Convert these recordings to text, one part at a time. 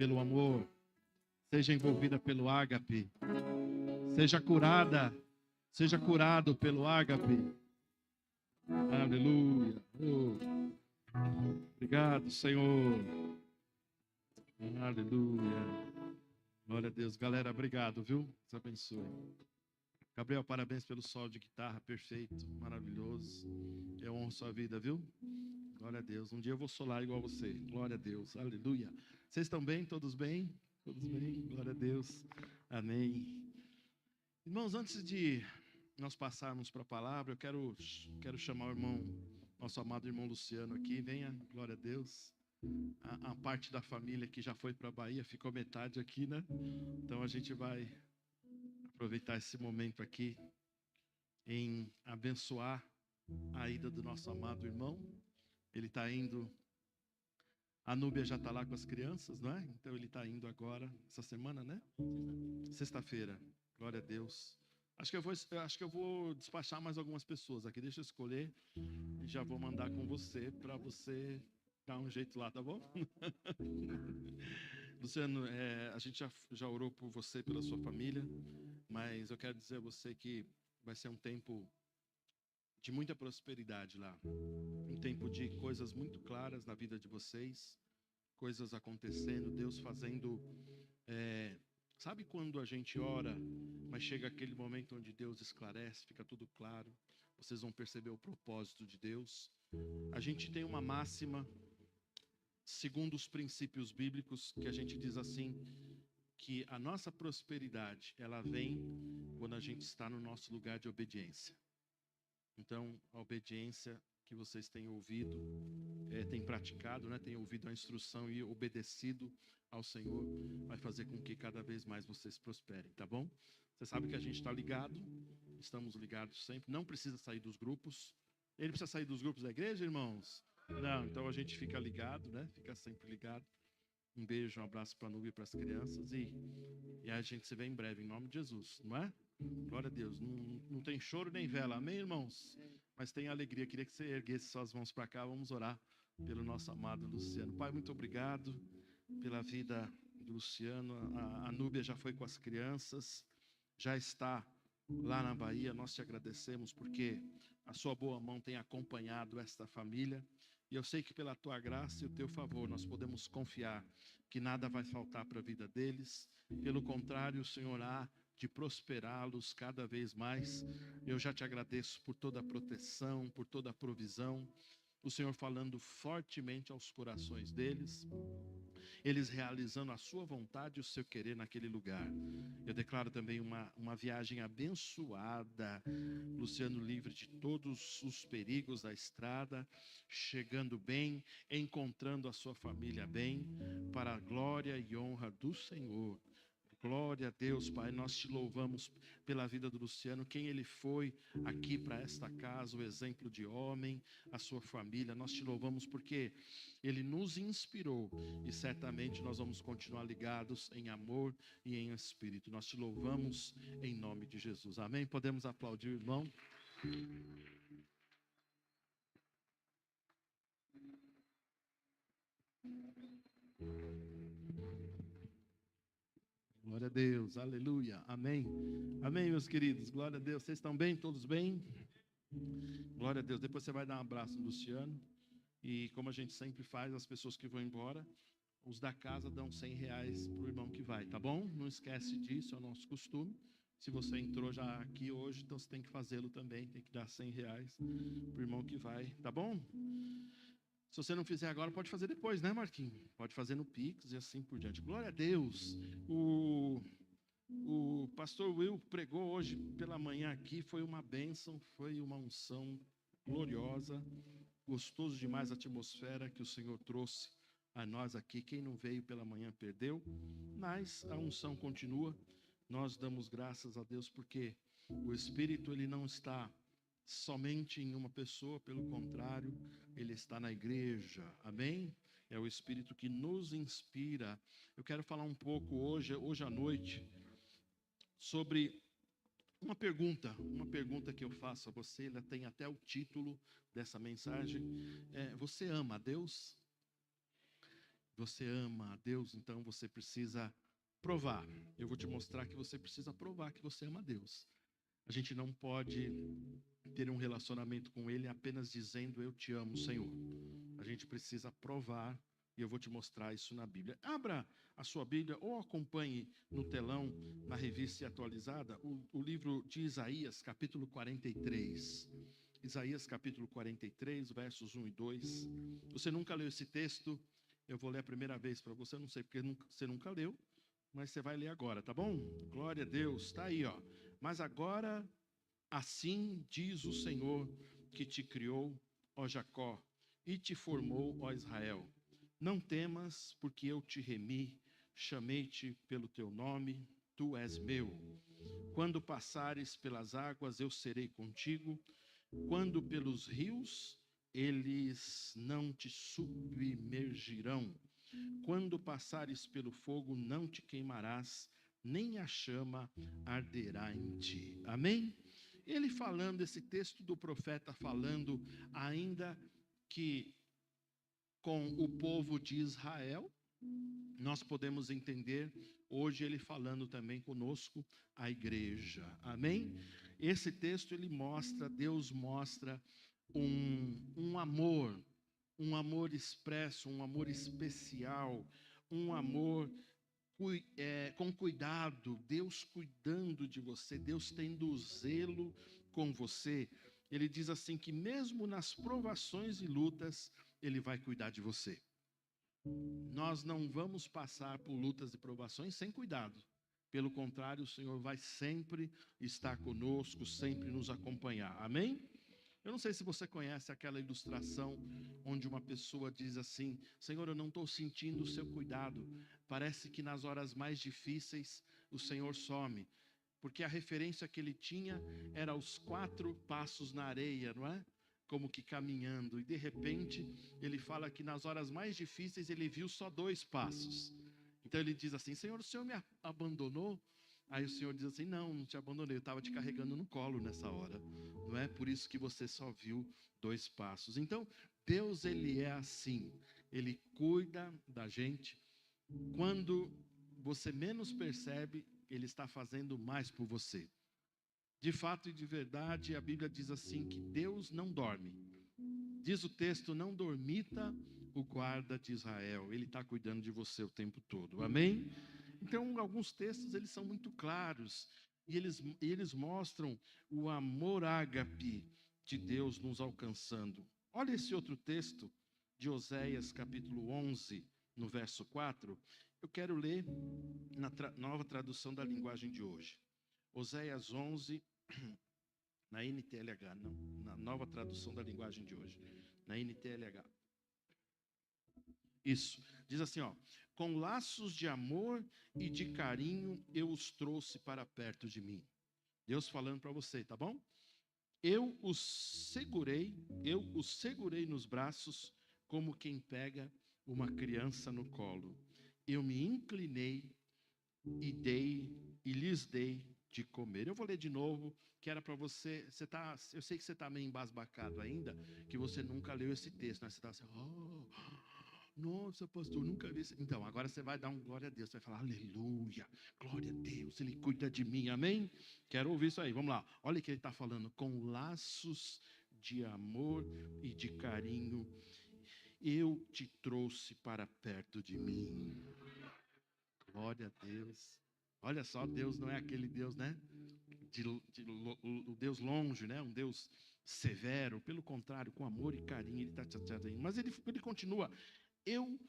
pelo amor, seja envolvida pelo ágape, seja curada, seja curado pelo ágape. Aleluia. Obrigado, Senhor. Aleluia. Glória a Deus. Galera, obrigado, viu? Deus abençoe. Gabriel, parabéns pelo solo de guitarra, perfeito, maravilhoso. Eu honro sua vida, viu? Glória a Deus. Um dia eu vou solar igual você. Glória a Deus. Aleluia. Vocês estão bem? Todos bem? Todos bem? Glória a Deus. Amém. Irmãos, antes de nós passarmos para a palavra, eu quero chamar o irmão, nosso amado irmão Luciano aqui. Venha, glória a Deus. A parte da família que já foi para a Bahia, ficou metade aqui, né? Então a gente vai aproveitar esse momento aqui em abençoar a ida do nosso amado irmão. Ele está indo, a Núbia já está lá com as crianças, não é? Então ele está indo agora, essa semana, né? Sexta-feira, glória a Deus. Acho que eu vou despachar mais algumas pessoas aqui, deixa eu escolher e já vou mandar com você, para você dar um jeito lá, tá bom? Luciano, a gente já orou por você e pela sua família, mas eu quero dizer a você que vai ser um tempo de muita prosperidade lá. Um tempo de coisas muito claras na vida de vocês, coisas acontecendo, Deus fazendo... sabe quando a gente ora, mas chega aquele momento onde Deus esclarece, fica tudo claro, vocês vão perceber o propósito de Deus. A gente tem uma máxima, segundo os princípios bíblicos, que a gente diz assim, que a nossa prosperidade, ela vem quando a gente está no nosso lugar de obediência. Então, a obediência que vocês têm ouvido, têm praticado, né? Têm ouvido a instrução e obedecido ao Senhor, vai fazer com que cada vez mais vocês prosperem, tá bom? Você sabe que a gente está ligado, estamos ligados sempre, não precisa sair dos grupos. Ele precisa sair dos grupos da igreja, irmãos? Não, então a gente fica ligado, né? Fica sempre ligado. Um beijo, um abraço para a Núbia e para as crianças e a gente se vê em breve, em nome de Jesus, não é? Glória a Deus. Não tem choro nem vela, amém, irmãos? Mas tem alegria. Queria que você erguesse suas mãos para cá. Vamos orar pelo nosso amado Luciano. Pai, muito obrigado pela vida do Luciano. A Núbia já foi com as crianças, já está lá na Bahia. Nós te agradecemos porque a sua boa mão tem acompanhado esta família. E eu sei que pela tua graça e o teu favor nós podemos confiar que nada vai faltar para a vida deles. Pelo contrário, o Senhor há de prosperá-los cada vez mais. Eu já te agradeço por toda a proteção, por toda a provisão. O Senhor falando fortemente aos corações deles, eles realizando a sua vontade e o seu querer naquele lugar. Eu declaro também uma viagem abençoada, Luciano livre de todos os perigos da estrada, chegando bem, encontrando a sua família bem, para a glória e honra do Senhor. Glória a Deus, Pai, nós te louvamos pela vida do Luciano, quem ele foi aqui para esta casa, o exemplo de homem, a sua família. Nós te louvamos porque ele nos inspirou e certamente nós vamos continuar ligados em amor e em espírito. Nós te louvamos em nome de Jesus. Amém? Podemos aplaudir o irmão? Glória a Deus, aleluia, amém. Amém, meus queridos, glória a Deus. Vocês estão bem? Todos bem? Glória a Deus. Depois você vai dar um abraço no Luciano. E como a gente sempre faz, as pessoas que vão embora, os da casa dão R$100 para o irmão que vai, tá bom? Não esquece disso, é o nosso costume. Se você entrou já aqui hoje, então você tem que fazê-lo também, tem que dar R$100 para o irmão que vai, tá bom? Se você não fizer agora, pode fazer depois, né, Marquinhos? Pode fazer no Pix e assim por diante. Glória a Deus. O pastor Will pregou hoje pela manhã aqui, foi uma bênção, foi uma unção gloriosa, gostoso demais a atmosfera que o Senhor trouxe a nós aqui. Quem não veio pela manhã perdeu, mas a unção continua. Nós damos graças a Deus porque o Espírito ele não está somente em uma pessoa, pelo contrário, ele está na igreja, amém? É o Espírito que nos inspira. Eu quero falar um pouco hoje à noite, sobre uma pergunta que eu faço a você, ela tem até o título dessa mensagem, você ama a Deus? você ama a Deus, então você precisa provar. Eu vou te mostrar que você precisa provar que você ama a Deus. A gente não pode ter um relacionamento com Ele apenas dizendo eu te amo, Senhor. A gente precisa provar, e eu vou te mostrar isso na Bíblia. Abra a sua Bíblia ou acompanhe no telão, na revista atualizada, o livro de Isaías, capítulo 43. Isaías, capítulo 43, versos 1 e 2. Você nunca leu esse texto? Eu vou ler a primeira vez para você, eu não sei porque você nunca leu, mas você vai ler agora, tá bom? Glória a Deus, está aí, ó. Mas agora, assim diz o Senhor que te criou, ó Jacó, e te formou, ó Israel. Não temas, porque eu te remi, chamei-te pelo teu nome, tu és meu. Quando passares pelas águas, eu serei contigo. Quando pelos rios, eles não te submergirão. Quando passares pelo fogo, não te queimarás, nem a chama arderá em ti. Amém? Ele falando, esse texto do profeta falando, ainda que com o povo de Israel, nós podemos entender hoje ele falando também conosco, a igreja. Amém? Esse texto ele mostra, Deus mostra um amor expresso, um amor especial, um amor com cuidado, Deus cuidando de você, Deus tendo zelo com você. Ele diz assim que mesmo nas provações e lutas, Ele vai cuidar de você. Nós não vamos passar por lutas e provações sem cuidado. Pelo contrário, o Senhor vai sempre estar conosco, sempre nos acompanhar. Amém? Eu não sei se você conhece aquela ilustração onde uma pessoa diz assim: Senhor, eu não estou sentindo o seu cuidado. Parece que nas horas mais difíceis o Senhor some. Porque a referência que ele tinha era os 4 passos na areia, não é? Como que caminhando. E de repente ele fala que nas horas mais difíceis ele viu só 2 passos. Então ele diz assim: Senhor, o Senhor me abandonou? Aí o Senhor diz assim: não te abandonei, eu estava te carregando no colo nessa hora. Não é por isso que você só viu 2 passos. Então, Deus, Ele é assim. Ele cuida da gente. Quando você menos percebe, Ele está fazendo mais por você. De fato e de verdade, a Bíblia diz assim que Deus não dorme. Diz o texto: não dormita o guarda de Israel. Ele está cuidando de você o tempo todo. Amém? Então, alguns textos eles são muito claros e eles mostram o amor ágape de Deus nos alcançando. Olha esse outro texto de Oséias, capítulo 11, no verso 4. Eu quero ler na nova tradução da linguagem de hoje. Oséias 11, na NTLH, não, na nova tradução da linguagem de hoje, na NTLH. Isso, diz assim, ó: com laços de amor e de carinho eu os trouxe para perto de mim. Deus falando para você, tá bom? Eu os segurei nos braços como quem pega uma criança no colo. Eu me inclinei e lhes dei de comer. Eu vou ler de novo, que era para você, eu sei que você está meio embasbacado ainda, que você nunca leu esse texto, né? Você está assim, nossa, pastor, nunca vi isso. Então, agora você vai dar um glória a Deus. Você vai falar, aleluia, glória a Deus, Ele cuida de mim, amém? Quero ouvir isso aí, vamos lá. Olha o que ele está falando: com laços de amor e de carinho, eu te trouxe para perto de mim. Glória a Deus. Olha só, Deus não é aquele Deus, né? O Deus longe, né? Um Deus severo. Pelo contrário, com amor e carinho, Ele está te trazendo. Mas ele continua: eu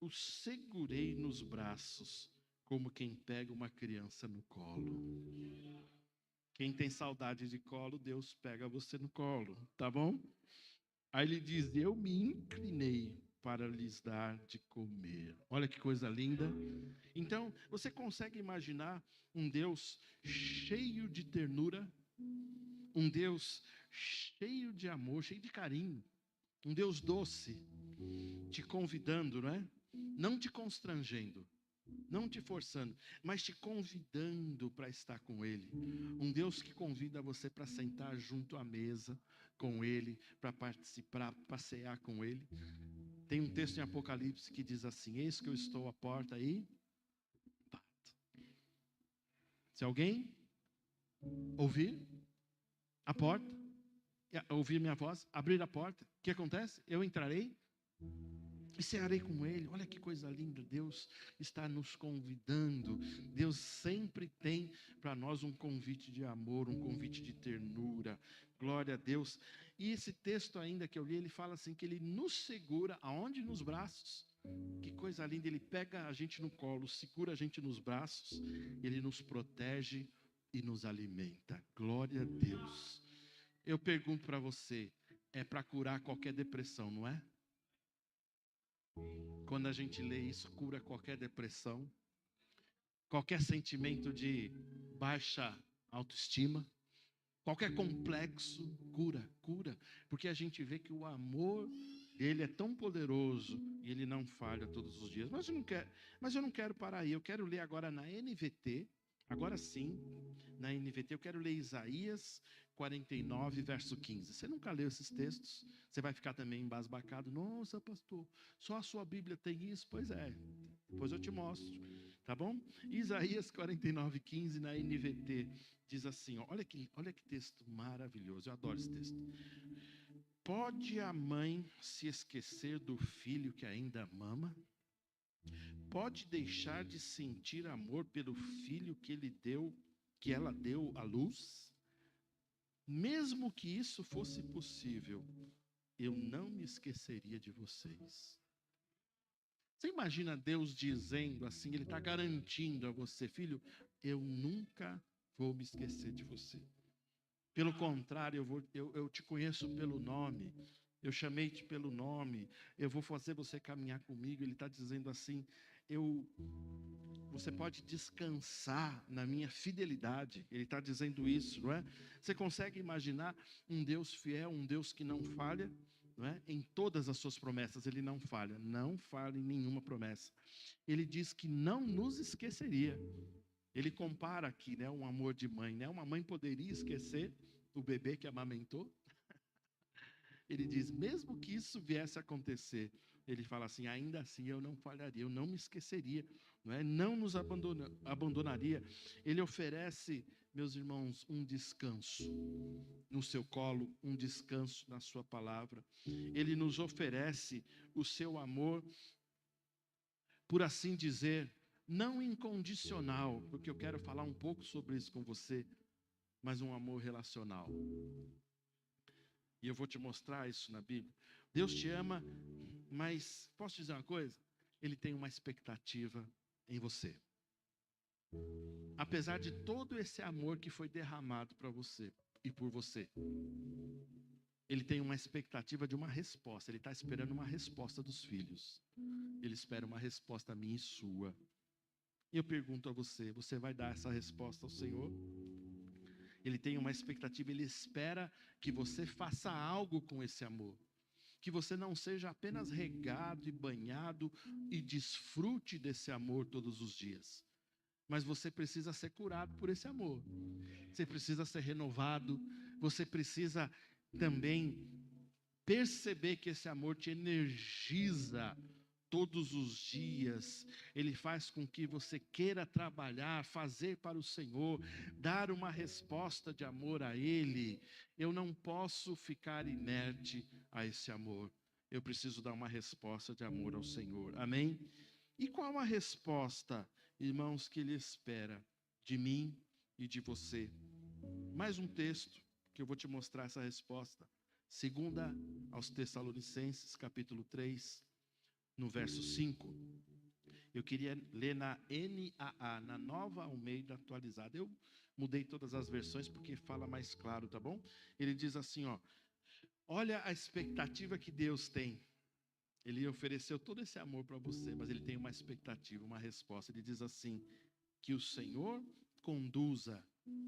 o segurei nos braços, como quem pega uma criança no colo. Quem tem saudade de colo, Deus pega você no colo, tá bom? Aí ele diz: eu me inclinei para lhes dar de comer. Olha que coisa linda. Então, você consegue imaginar um Deus cheio de ternura, um Deus cheio de amor, cheio de carinho, um Deus doce, te convidando, não é? Não te constrangendo, não te forçando, mas te convidando para estar com Ele. Um Deus que convida você para sentar junto à mesa com Ele, para participar, passear com Ele. Tem um texto em Apocalipse que diz assim: eis que eu estou à porta e bato. Se alguém ouvir a porta, ouvir minha voz, abrir a porta, o que acontece? Eu entrarei e cearei com ele. Olha que coisa linda, Deus está nos convidando. Deus sempre tem para nós um convite de amor, um convite de ternura. Glória a Deus. E esse texto ainda que eu li, ele fala assim, que ele nos segura, aonde? Nos braços. Que coisa linda, ele pega a gente no colo, segura a gente nos braços, ele nos protege e nos alimenta. Glória a Deus. Eu pergunto para você, é para curar qualquer depressão, não é? Quando a gente lê isso, cura qualquer depressão, qualquer sentimento de baixa autoestima, qualquer complexo, cura, porque a gente vê que o amor dele é tão poderoso e ele não falha todos os dias. Mas eu não quero parar aí, eu quero ler agora na NVT, agora sim, na NVT, eu quero ler Isaías 49, verso 15. Você nunca leu esses textos? Você vai ficar também embasbacado. Nossa, pastor, só a sua Bíblia tem isso? Pois é, depois eu te mostro, tá bom? Isaías 49, 15 na NVT diz assim, ó, olha que texto maravilhoso, eu adoro esse texto. Pode a mãe se esquecer do filho que ainda mama? Pode deixar de sentir amor pelo filho que ela deu à luz? Mesmo que isso fosse possível, eu não me esqueceria de vocês. Você imagina Deus dizendo assim, ele está garantindo a você, filho, eu nunca vou me esquecer de você. Pelo contrário, eu te conheço pelo nome, eu chamei-te pelo nome, eu vou fazer você caminhar comigo. Ele está dizendo assim, você pode descansar na minha fidelidade. Ele está dizendo isso, não é? Você consegue imaginar um Deus fiel, um Deus que não falha? Não é? Em todas as suas promessas ele não falha em nenhuma promessa. Ele diz que não nos esqueceria. Ele compara aqui, né, um amor de mãe, né? Uma mãe poderia esquecer o bebê que amamentou? Ele diz, mesmo que isso viesse a acontecer, ele fala assim, ainda assim eu não falharia, eu não me esqueceria, não é? Não nos abandonaria. Ele oferece, meus irmãos, um descanso no seu colo, um descanso na sua palavra. Ele nos oferece o seu amor, por assim dizer, não incondicional, porque eu quero falar um pouco sobre isso com você, mas um amor relacional. E eu vou te mostrar isso na Bíblia. Deus te ama, mas posso te dizer uma coisa? Ele tem uma expectativa em você. Apesar de todo esse amor que foi derramado para você e por você, ele tem uma expectativa de uma resposta. Ele está esperando uma resposta dos filhos. Ele espera uma resposta minha e sua. E eu pergunto a você, você vai dar essa resposta ao Senhor? Ele tem uma expectativa, ele espera que você faça algo com esse amor. Que você não seja apenas regado e banhado e desfrute desse amor todos os dias. Mas você precisa ser curado por esse amor. Você precisa ser renovado. Você precisa também perceber que esse amor te energiza todos os dias. Ele faz com que você queira trabalhar, fazer para o Senhor, dar uma resposta de amor a Ele. Eu não posso ficar inerte a esse amor. Eu preciso dar uma resposta de amor ao Senhor. Amém? E qual a resposta, irmãos, que Ele espera de mim e de você? Mais um texto que eu vou te mostrar essa resposta. Segunda aos Tessalonicenses, capítulo 3, no verso 5. Eu queria ler na NAA, na Nova Almeida Atualizada. Eu mudei todas as versões porque fala mais claro, tá bom? Ele diz assim, ó: olha a expectativa que Deus tem. Ele ofereceu todo esse amor para você, mas ele tem uma expectativa, uma resposta. Ele diz assim: que o Senhor conduza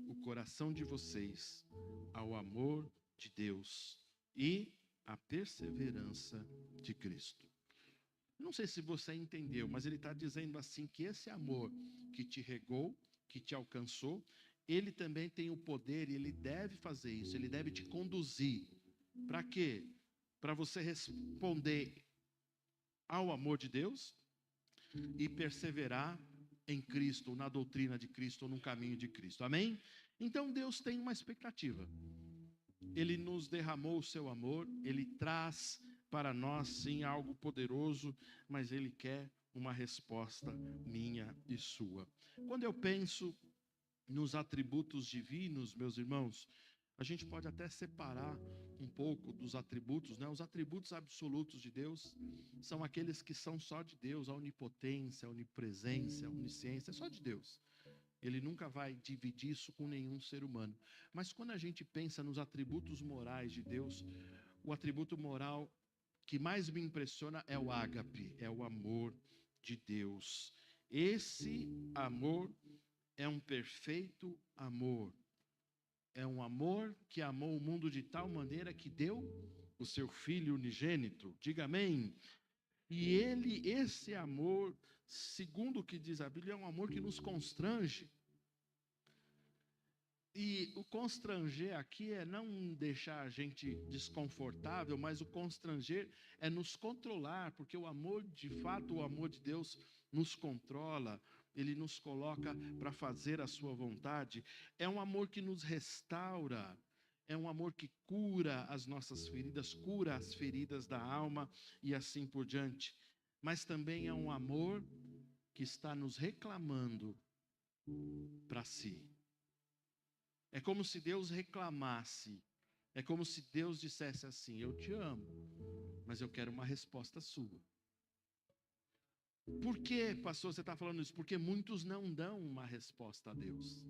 o coração de vocês ao amor de Deus e à perseverança de Cristo. Não sei se você entendeu, mas ele está dizendo assim, que esse amor que te regou, que te alcançou, ele também tem o poder e ele deve fazer isso, ele deve te conduzir. Para quê? Para você responder ao amor de Deus e perseverar em Cristo, na doutrina de Cristo, no caminho de Cristo. Amém? Então Deus tem uma expectativa. Ele nos derramou o seu amor, Ele traz para nós, sim, algo poderoso, mas Ele quer uma resposta minha e sua. Quando eu penso nos atributos divinos, meus irmãos, a gente pode até separar um pouco dos atributos, né? Os atributos absolutos de Deus são aqueles que são só de Deus, a onipotência, a onipresença, a onisciência, é só de Deus. Ele nunca vai dividir isso com nenhum ser humano. Mas quando a gente pensa nos atributos morais de Deus, o atributo moral que mais me impressiona é o ágape, é o amor de Deus. Esse amor é um perfeito amor. É um amor que amou o mundo de tal maneira que deu o seu Filho unigênito. Diga amém. E esse amor, segundo o que diz a Bíblia, é um amor que nos constrange. E o constranger aqui é não deixar a gente desconfortável, mas o constranger é nos controlar, porque o amor, de fato, o amor de Deus nos controla, Ele nos coloca para fazer a sua vontade. É um amor que nos restaura, é um amor que cura as nossas feridas, cura as feridas da alma e assim por diante. Mas também é um amor que está nos reclamando para si. É como se Deus reclamasse, é como se Deus dissesse assim: eu te amo, mas eu quero uma resposta sua. Por que, pastor, você está falando isso? Porque muitos não dão uma resposta a Deus.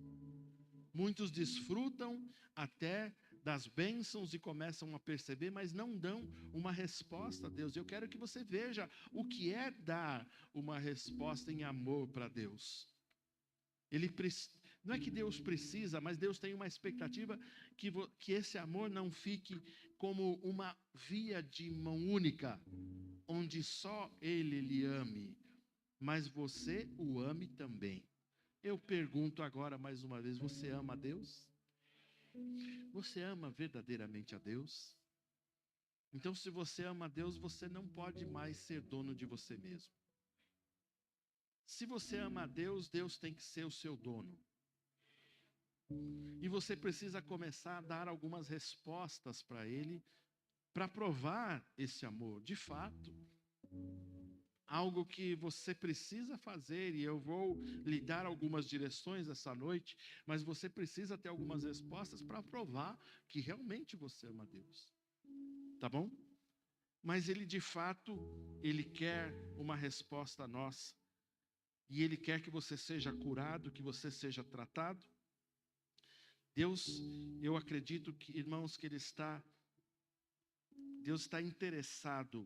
Muitos desfrutam até das bênçãos e começam a perceber, mas não dão uma resposta a Deus. Eu quero que você veja o que é dar uma resposta em amor para Deus. Não é que Deus precisa, mas Deus tem uma expectativa que esse amor não fique como uma via de mão única, onde só Ele lhe ame, mas você o ame também. Eu pergunto agora mais uma vez: você ama a Deus? Você ama verdadeiramente a Deus? Então, se você ama a Deus, você não pode mais ser dono de você mesmo. Se você ama a Deus, Deus tem que ser o seu dono. E você precisa começar a dar algumas respostas para Ele, para provar esse amor. De fato, algo que você precisa fazer, e eu vou lhe dar algumas direções essa noite, mas você precisa ter algumas respostas para provar que realmente você ama a Deus. Tá bom? Mas Ele, de fato, Ele quer uma resposta nossa. E Ele quer que você seja curado, que você seja tratado. Deus, eu acredito que, irmãos, que Deus está interessado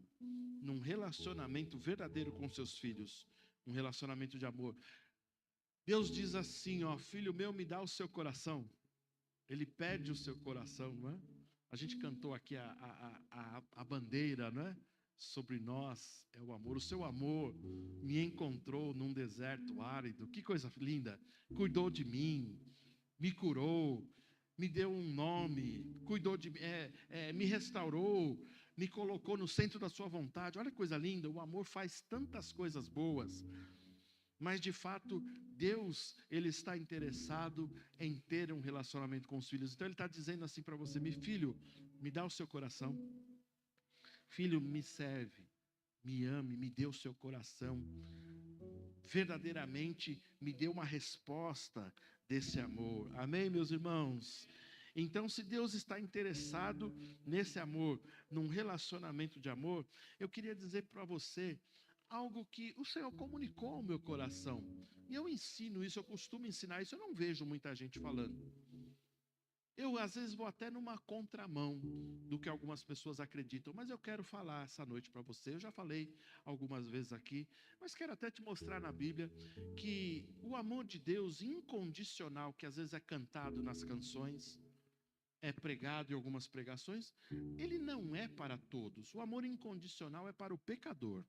num relacionamento verdadeiro com seus filhos, um relacionamento de amor. Deus diz assim, ó: filho meu, me dá o seu coração. Ele pede o seu coração, não é? A gente cantou aqui a bandeira, não é? Sobre nós é o amor. O seu amor me encontrou num deserto árido. Que coisa linda. Cuidou de mim, me curou, me deu um nome, cuidou de mim, me restaurou, me colocou no centro da sua vontade. Olha que coisa linda. O amor faz tantas coisas boas. Mas, de fato, Deus, Ele está interessado em ter um relacionamento com os filhos. Então, Ele está dizendo assim para você: meu filho, me dá o seu coração. Filho, me serve, me ame, me dê o seu coração. Verdadeiramente, me dê uma resposta desse amor. Amém, meus irmãos? Então, se Deus está interessado nesse amor, num relacionamento de amor, eu queria dizer para você algo que o Senhor comunicou ao meu coração. E eu ensino isso, eu costumo ensinar isso, eu não vejo muita gente falando. Eu, às vezes, vou até numa contramão do que algumas pessoas acreditam, mas eu quero falar essa noite para você. Eu já falei algumas vezes aqui, mas quero até te mostrar na Bíblia que o amor de Deus incondicional, que às vezes é cantado nas canções, é pregado em algumas pregações, ele não é para todos. O amor incondicional é para o pecador.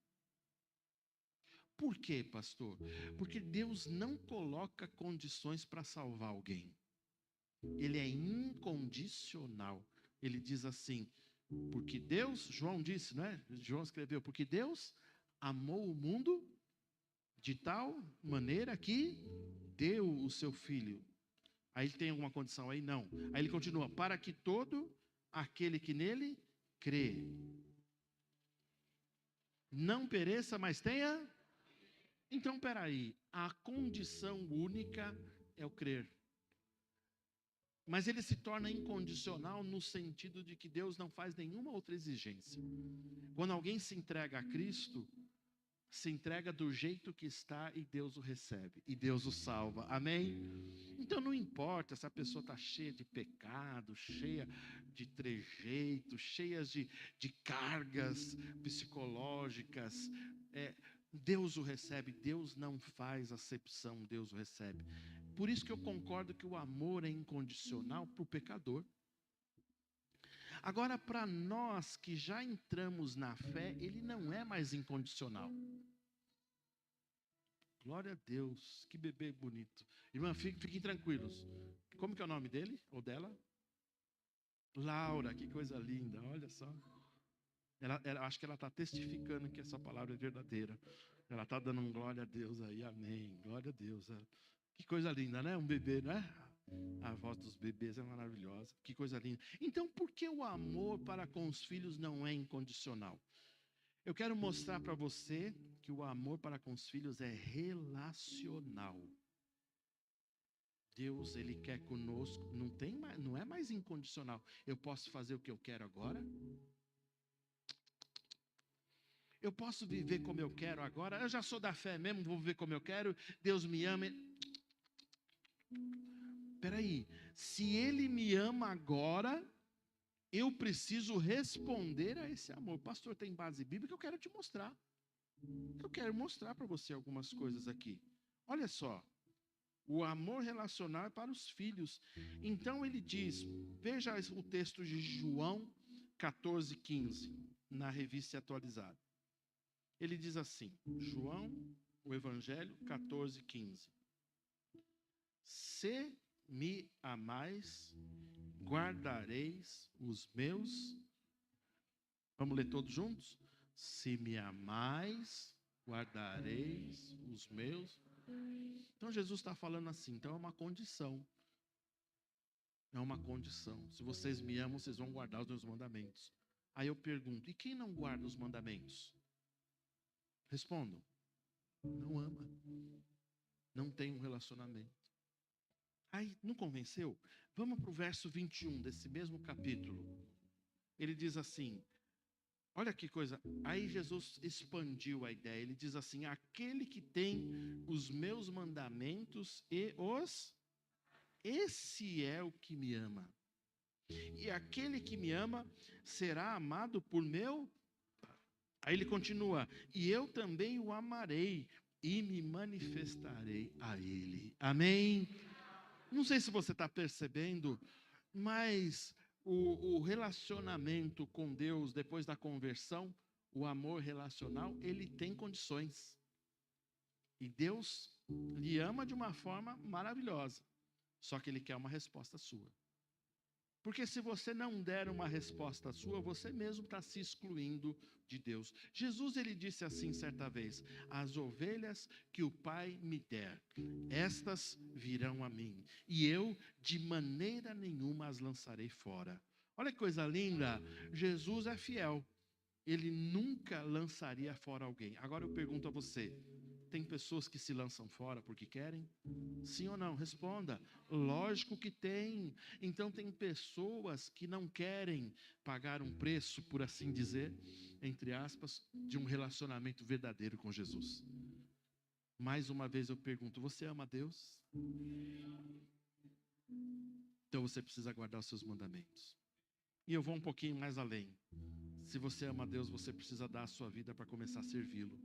Por quê, pastor? Porque Deus não coloca condições para salvar alguém. Ele é incondicional. Ele diz assim, porque Deus, João disse, não é? João escreveu, porque Deus amou o mundo de tal maneira que deu o seu filho. Aí tem alguma condição aí? Não. Aí ele continua, para que todo aquele que nele crê não pereça, mas tenha. Então, peraí, a condição única é o crer. Mas ele se torna incondicional no sentido de que Deus não faz nenhuma outra exigência. Quando alguém se entrega a Cristo, se entrega do jeito que está e Deus o recebe, e Deus o salva, amém? Então não importa se a pessoa está cheia de pecado, cheia de trejeitos, cheia de cargas psicológicas, Deus o recebe, Deus não faz acepção, Deus o recebe. Por isso que eu concordo que o amor é incondicional para o pecador. Agora, para nós que já entramos na fé, ele não é mais incondicional. Glória a Deus, que bebê bonito. Irmã, fiquem tranquilos. Como que é o nome dele ou dela? Laura, que coisa linda, olha só. Acho que ela está testificando que essa palavra é verdadeira. Ela está dando um glória a Deus aí, amém. Glória a Deus. Que coisa linda, né? Um bebê, né? A voz dos bebês é maravilhosa. Que coisa linda. Então, por que o amor para com os filhos não é incondicional? Eu quero mostrar para você que o amor para com os filhos é relacional. Deus, Ele quer conosco, não é mais incondicional. Eu posso fazer o que eu quero agora? Eu posso viver como eu quero agora? Eu já sou da fé mesmo, vou viver como eu quero. Deus me ama. Peraí, se Ele me ama agora, eu preciso responder a esse amor. Pastor, tem base bíblica? Eu quero te mostrar. Eu quero mostrar para você algumas coisas aqui. Olha só. O amor relacional é para os filhos. Então ele diz, veja o texto de João 14:15, na revista atualizada. Ele diz assim, João, o Evangelho 14:15. Se me amais, guardareis os meus. Vamos ler todos juntos? Se me amais, guardareis os meus. Então Jesus está falando assim, então é uma condição. É uma condição. Se vocês me amam, vocês vão guardar os meus mandamentos. Aí eu pergunto, e quem não guarda os mandamentos? Respondam. Não ama. Não tem um relacionamento. Aí, não convenceu? Vamos para o verso 21 desse mesmo capítulo. Ele diz assim, olha que coisa, aí Jesus expandiu a ideia, ele diz assim, aquele que tem os meus mandamentos e esse é o que me ama. E aquele que me ama será amado por meu. Aí ele continua, e eu também o amarei e me manifestarei a ele. Amém? Não sei se você está percebendo, mas o relacionamento com Deus depois da conversão, o amor relacional, ele tem condições. E Deus lhe ama de uma forma maravilhosa. Só que Ele quer uma resposta sua. Porque se você não der uma resposta sua, você mesmo está se excluindo de Deus. Jesus, ele disse assim certa vez, as ovelhas que o Pai me der, estas virão a mim, e eu de maneira nenhuma as lançarei fora. Olha que coisa linda, Jesus é fiel, ele nunca lançaria fora alguém. Agora eu pergunto a você, tem pessoas que se lançam fora porque querem? Sim ou não? Responda. Lógico que tem. Então tem pessoas que não querem pagar um preço, por assim dizer, entre aspas, de um relacionamento verdadeiro com Jesus. Mais uma vez eu pergunto, você ama Deus? Então você precisa guardar os seus mandamentos. E eu vou um pouquinho mais além. Se você ama Deus, você precisa dar a sua vida para começar a servi-lo.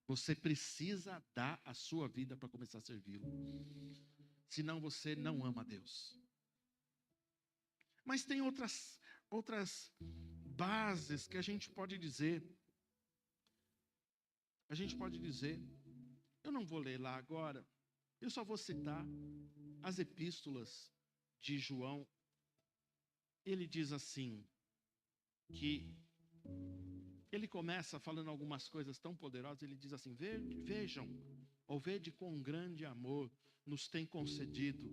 Você precisa dar a sua vida para começar a servi-lo. Senão você não ama Deus. Mas tem outras bases que a gente pode dizer. A gente pode dizer, eu não vou ler lá agora, eu só vou citar as epístolas de João. Ele diz assim, que Ele começa falando algumas coisas tão poderosas, ele diz assim: vejam, ou vede quão grande amor nos tem concedido.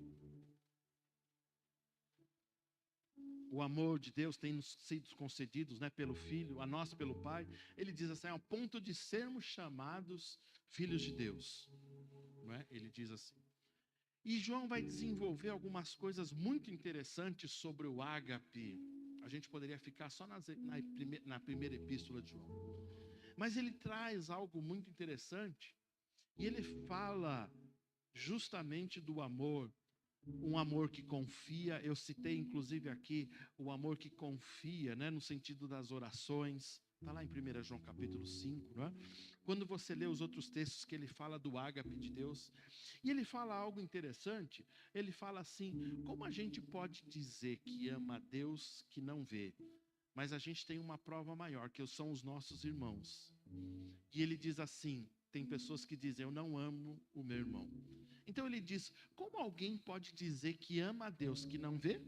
O amor de Deus tem nos sido concedidos, né, pelo Filho, a nós pelo Pai. Ele diz assim, ao ponto de sermos chamados filhos de Deus. Não é? Ele diz assim. E João vai desenvolver algumas coisas muito interessantes sobre o ágape. A gente poderia ficar só na primeira epístola de João. Mas ele traz algo muito interessante. E ele fala justamente do amor. Um amor que confia. Eu citei inclusive aqui o amor que confia, né, no sentido das orações. Está lá em 1 João capítulo 5, não é? Quando você lê os outros textos que ele fala do ágape de Deus. E ele fala algo interessante. Ele fala assim, como a gente pode dizer que ama a Deus que não vê? Mas a gente tem uma prova maior, que são os nossos irmãos. E ele diz assim, tem pessoas que dizem, eu não amo o meu irmão. Então ele diz, como alguém pode dizer que ama a Deus que não vê?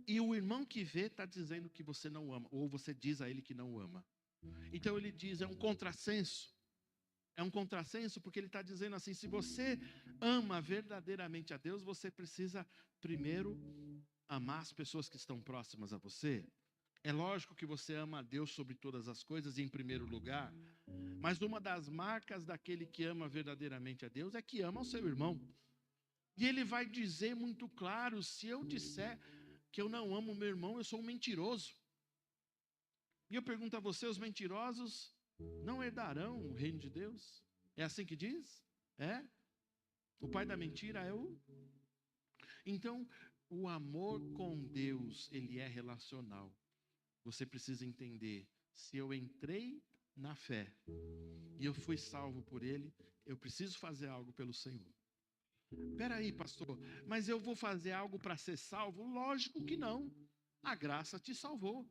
E o irmão que vê está dizendo que você não ama, ou você diz a ele que não ama. Então ele diz, é um contrassenso. É um contrassenso porque ele está dizendo assim, se você ama verdadeiramente a Deus, você precisa primeiro amar as pessoas que estão próximas a você. É lógico que você ama a Deus sobre todas as coisas em primeiro lugar, mas uma das marcas daquele que ama verdadeiramente a Deus é que ama o seu irmão. E ele vai dizer muito claro, se eu disser que eu não amo o meu irmão, eu sou um mentiroso. E eu pergunto a você, os mentirosos não herdarão o reino de Deus? É assim que diz? É? O pai da mentira é o... Então, o amor com Deus, ele é relacional. Você precisa entender, se eu entrei na fé e eu fui salvo por ele, eu preciso fazer algo pelo Senhor. Espera aí, pastor, mas eu vou fazer algo para ser salvo? Lógico que não. A graça te salvou.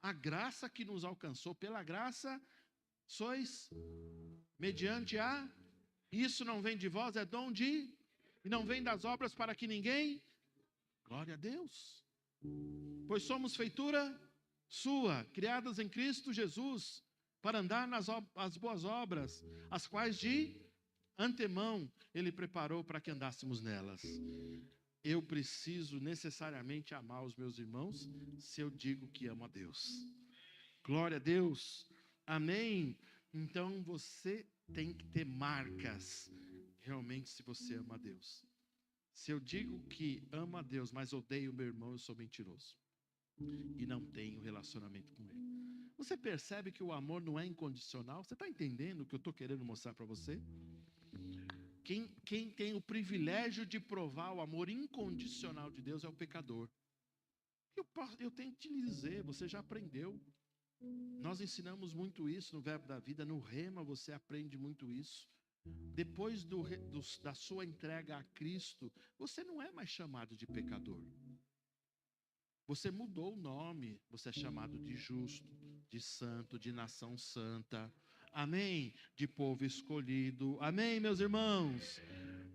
A graça que nos alcançou, pela graça, sois mediante a... Isso não vem de vós, é dom de... E não vem das obras para que ninguém... Glória a Deus. Pois somos feitura sua, criadas em Cristo Jesus, para andar nas boas obras, as quais de antemão ele preparou para que andássemos nelas. Eu preciso necessariamente amar os meus irmãos se eu digo que amo a Deus. Glória a Deus. Amém. Então você tem que ter marcas realmente se você ama a Deus. Se eu digo que amo a Deus, mas odeio o meu irmão, eu sou mentiroso. E não tenho relacionamento com ele. Você percebe que o amor não é incondicional? Você está entendendo o que eu estou querendo mostrar para você? Quem tem o privilégio de provar o amor incondicional de Deus é o pecador. Eu tenho que te dizer, você já aprendeu. Nós ensinamos muito isso no Verbo da Vida, no Rema você aprende muito isso. Depois da sua entrega a Cristo, você não é mais chamado de pecador. Você mudou o nome, você é chamado de justo, de santo, de nação santa. Amém? De povo escolhido. Amém, meus irmãos?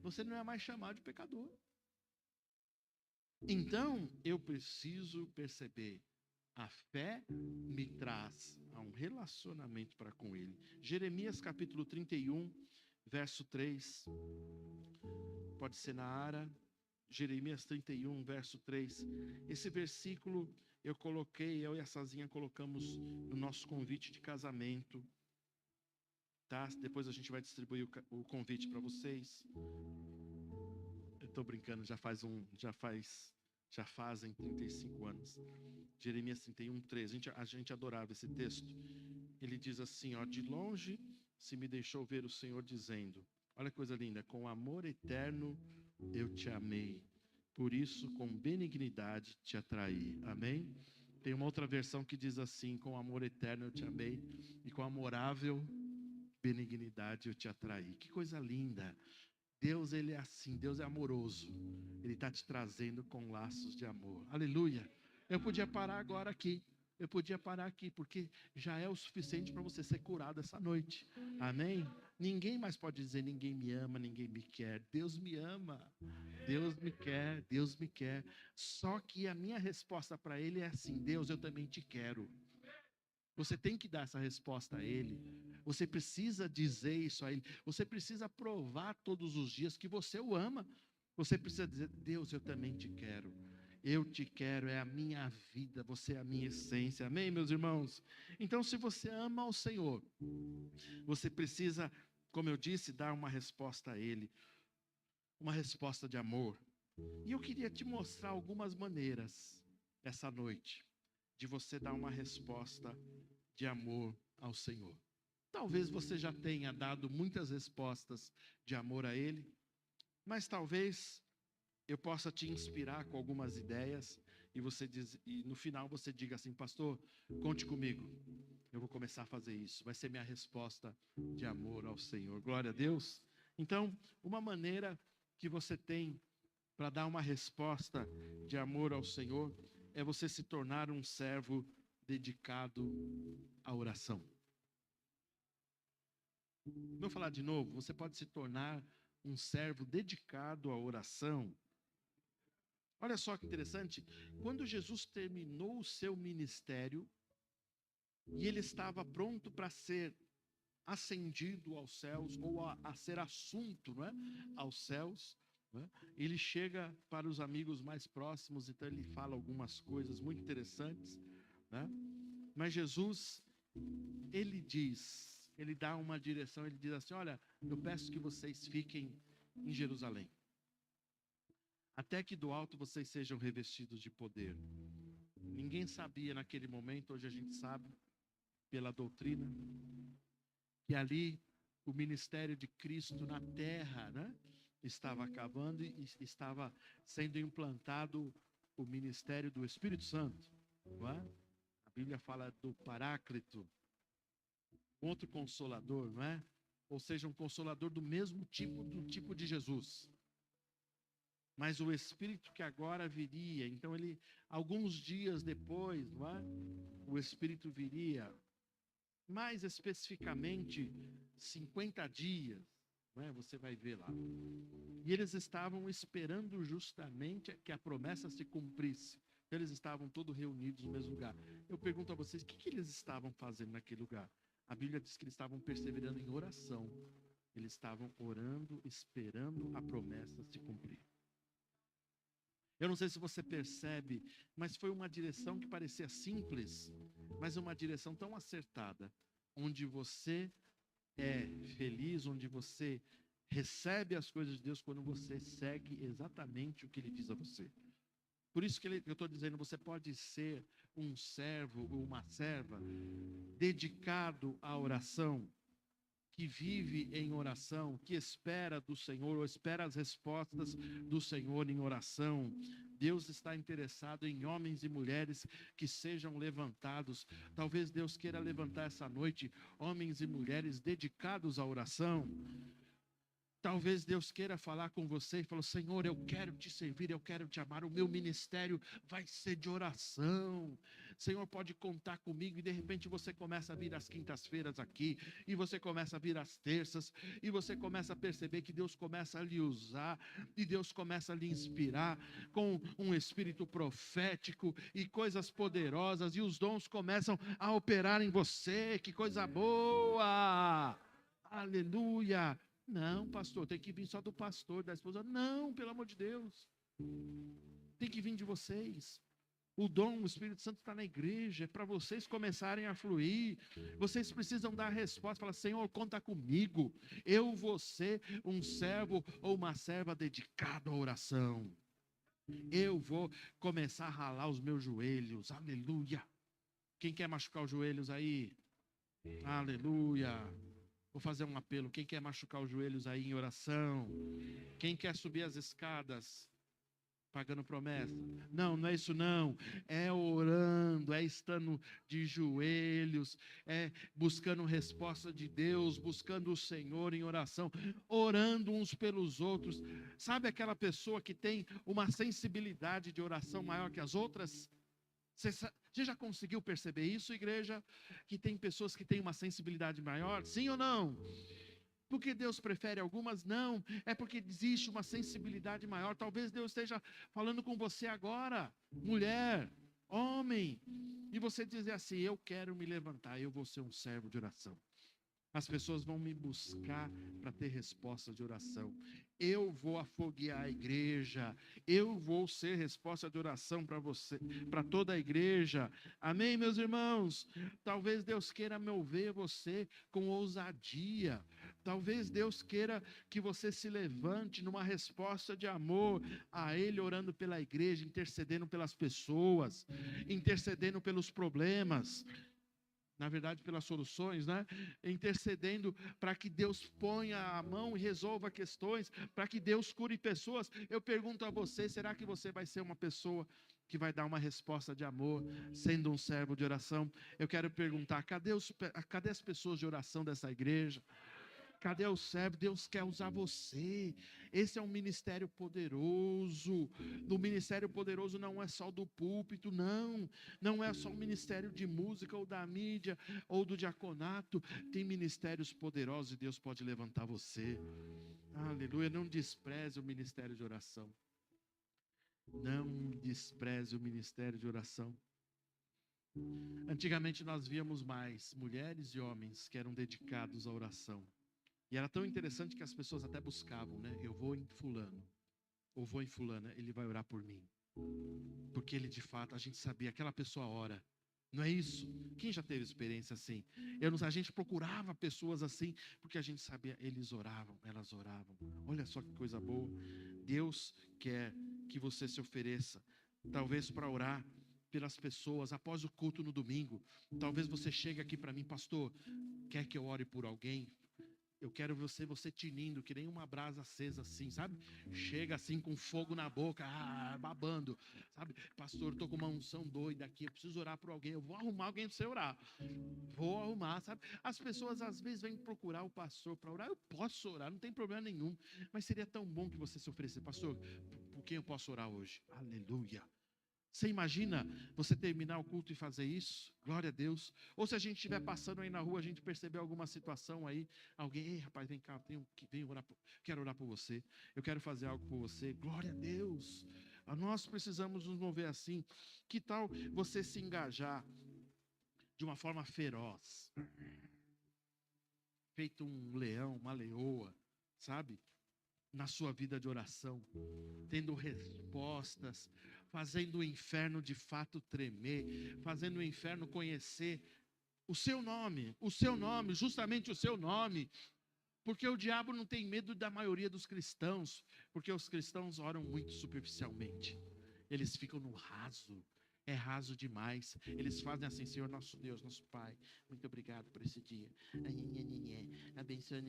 Você não é mais chamado de pecador. Então, eu preciso perceber. A fé me traz a um relacionamento para com Ele. Jeremias capítulo 31, verso 3. Pode ser na Ara. Jeremias 31, verso 3. Esse versículo eu coloquei, eu e a Sazinha colocamos no nosso convite de casamento. Tá? Depois a gente vai distribuir o convite para vocês. Eu estou brincando, já fazem 35 anos. Jeremias 31, 3. A gente adorava esse texto. Ele diz assim, ó, de longe se me deixou ver o Senhor dizendo, olha que coisa linda, com amor eterno eu te amei, por isso com benignidade te atraí. Amém? Tem uma outra versão que diz assim, com amor eterno eu te amei, e com amorável benignidade eu te atraí. Que coisa linda. Deus, ele é assim, Deus é amoroso. Ele está te trazendo com laços de amor. Aleluia. Eu podia parar agora aqui. Eu podia parar aqui, porque já é o suficiente para você ser curado essa noite. Amém? Ninguém mais pode dizer, ninguém me ama, ninguém me quer. Deus me ama. Deus me quer, Deus me quer. Só que a minha resposta para ele é assim, Deus, eu também te quero. Você tem que dar essa resposta a Ele. Você precisa dizer isso a Ele. Você precisa provar todos os dias que você o ama. Você precisa dizer: Deus, eu também te quero. Eu te quero, é a minha vida, você é a minha essência. Amém, meus irmãos? Então, se você ama ao Senhor, você precisa, como eu disse, dar uma resposta a Ele. Uma resposta de amor. E eu queria te mostrar algumas maneiras, essa noite, de você dar uma resposta de amor ao Senhor. Talvez você já tenha dado muitas respostas de amor a Ele, mas talvez eu possa te inspirar com algumas ideias e no final você diga assim: pastor, conte comigo, eu vou começar a fazer isso, vai ser minha resposta de amor ao Senhor. Glória a Deus. Então, uma maneira que você tem para dar uma resposta de amor ao Senhor é você se tornar um servo dedicado à oração. Vou falar de novo, você pode se tornar um servo dedicado à oração. Olha só que interessante, quando Jesus terminou o seu ministério e ele estava pronto para ser ascendido aos céus, ou a ser assunto, não é? Aos céus, não é? Ele chega para os amigos mais próximos, então ele fala algumas coisas muito interessantes, né? Mas Jesus, ele dá uma direção, ele diz assim: olha, eu peço que vocês fiquem em Jerusalém, até que do alto vocês sejam revestidos de poder. Ninguém sabia naquele momento, hoje a gente sabe, pela doutrina, que ali o ministério de Cristo na terra, né, estava acabando e estava sendo implantado o ministério do Espírito Santo. Não é? A Bíblia fala do Paráclito, outro consolador, não é? Ou seja, um consolador do mesmo tipo, do tipo de Jesus. Mas o Espírito que agora viria, então ele, alguns dias depois, não é? O Espírito viria, mais especificamente 50 dias, não é? Você vai ver lá. E eles estavam esperando justamente que a promessa se cumprisse. Eles estavam todos reunidos no mesmo lugar. Eu pergunto a vocês, o que eles estavam fazendo naquele lugar? A Bíblia diz que eles estavam perseverando em oração. Eles estavam orando, esperando a promessa se cumprir. Eu não sei se você percebe, mas foi uma direção que parecia simples, mas uma direção tão acertada, onde você é feliz, onde você recebe as coisas de Deus quando você segue exatamente o que Ele diz a você. Por isso que eu estou dizendo, você pode ser um servo ou uma serva dedicado à oração, que vive em oração, que espera do Senhor, ou espera as respostas do Senhor em oração. Deus está interessado em homens e mulheres que sejam levantados. Talvez Deus queira levantar essa noite homens e mulheres dedicados à oração. Talvez Deus queira falar com você e falar: Senhor, eu quero te servir, eu quero te amar, o meu ministério vai ser de oração. Senhor, pode contar comigo. E de repente você começa a vir às quintas-feiras aqui, e você começa a vir às terças, e você começa a perceber que Deus começa a lhe usar, e Deus começa a lhe inspirar com um espírito profético e coisas poderosas, e os dons começam a operar em você. Que coisa boa! Aleluia! Não, pastor, tem que vir só do pastor, da esposa. Não, pelo amor de Deus. Tem que vir de vocês. O dom, o Espírito Santo está na igreja, é para vocês começarem a fluir. Vocês precisam dar a resposta, falar: Senhor, conta comigo. Eu vou ser um servo ou uma serva dedicado à oração. Eu vou começar a ralar os meus joelhos. Aleluia. Quem quer machucar os joelhos aí? Aleluia. Vou fazer um apelo. Quem quer machucar os joelhos aí em oração? Quem quer subir as escadas pagando promessa? Não, não é isso não. É orando, é estando de joelhos, é buscando resposta de Deus, buscando o Senhor em oração, orando uns pelos outros. Sabe aquela pessoa que tem uma sensibilidade de oração maior que as outras? Você já conseguiu perceber isso, igreja? Que tem pessoas que têm uma sensibilidade maior? Sim ou não? Porque Deus prefere algumas? Não. É porque existe uma sensibilidade maior. Talvez Deus esteja falando com você agora, mulher. Homem. E você dizer assim: eu quero me levantar, eu vou ser um servo de oração. As pessoas vão me buscar para ter resposta de oração. Eu vou afoguear a igreja. Eu vou ser resposta de oração para você, para toda a igreja. Amém, meus irmãos? Talvez Deus queira mover você com ousadia. Talvez Deus queira que você se levante numa resposta de amor a Ele, orando pela igreja, intercedendo pelas pessoas, intercedendo pelos problemas, na verdade pelas soluções, né? Intercedendo para que Deus ponha a mão e resolva questões, para que Deus cure pessoas. Eu pergunto a você, será que você vai ser uma pessoa que vai dar uma resposta de amor, sendo um servo de oração? Eu quero perguntar, cadê as pessoas de oração dessa igreja? Cadê o servo? Deus quer usar você. Esse é um ministério poderoso. O ministério poderoso não é só do púlpito, não. Não é só o ministério de música ou da mídia ou do diaconato. Tem ministérios poderosos e Deus pode levantar você. Aleluia. Não despreze o ministério de oração. Não despreze o ministério de oração. Antigamente nós víamos mais mulheres e homens que eram dedicados à oração. E era tão interessante que as pessoas até buscavam, né? Eu vou em fulano, ou vou em fulana, ele vai orar por mim. Porque ele de fato, a gente sabia, aquela pessoa ora. Não é isso? Quem já teve experiência assim? A gente procurava pessoas assim, porque a gente sabia, eles oravam, elas oravam. Olha só que coisa boa. Deus quer que você se ofereça, talvez para orar pelas pessoas, após o culto no domingo. Talvez você chegue aqui para mim, pastor, quer que eu ore por alguém? Eu quero você tinindo, que nem uma brasa acesa assim, sabe? Chega assim com fogo na boca, babando, sabe? Pastor, estou com uma unção doida aqui, eu preciso orar por alguém, eu vou arrumar alguém para você orar. Vou arrumar, sabe? As pessoas às vezes vêm procurar o pastor para orar, eu posso orar, não tem problema nenhum, mas seria tão bom que você se oferecesse, pastor, por quem eu posso orar hoje? Aleluia. Você imagina você terminar o culto e fazer isso? Glória a Deus. Ou se a gente estiver passando aí na rua, a gente perceber alguma situação aí, alguém, ei rapaz, vem cá, quero orar por você, eu quero fazer algo por você. Glória a Deus. Nós precisamos nos mover assim. Que tal você se engajar de uma forma feroz, feito um leão, uma leoa, sabe? Na sua vida de oração, tendo respostas, fazendo o inferno de fato tremer, fazendo o inferno conhecer o seu nome, justamente o seu nome, porque o diabo não tem medo da maioria dos cristãos, porque os cristãos oram muito superficialmente, eles ficam no raso. É raso demais. Eles fazem assim: Senhor nosso Deus, nosso Pai, muito obrigado por esse dia. Abençoa,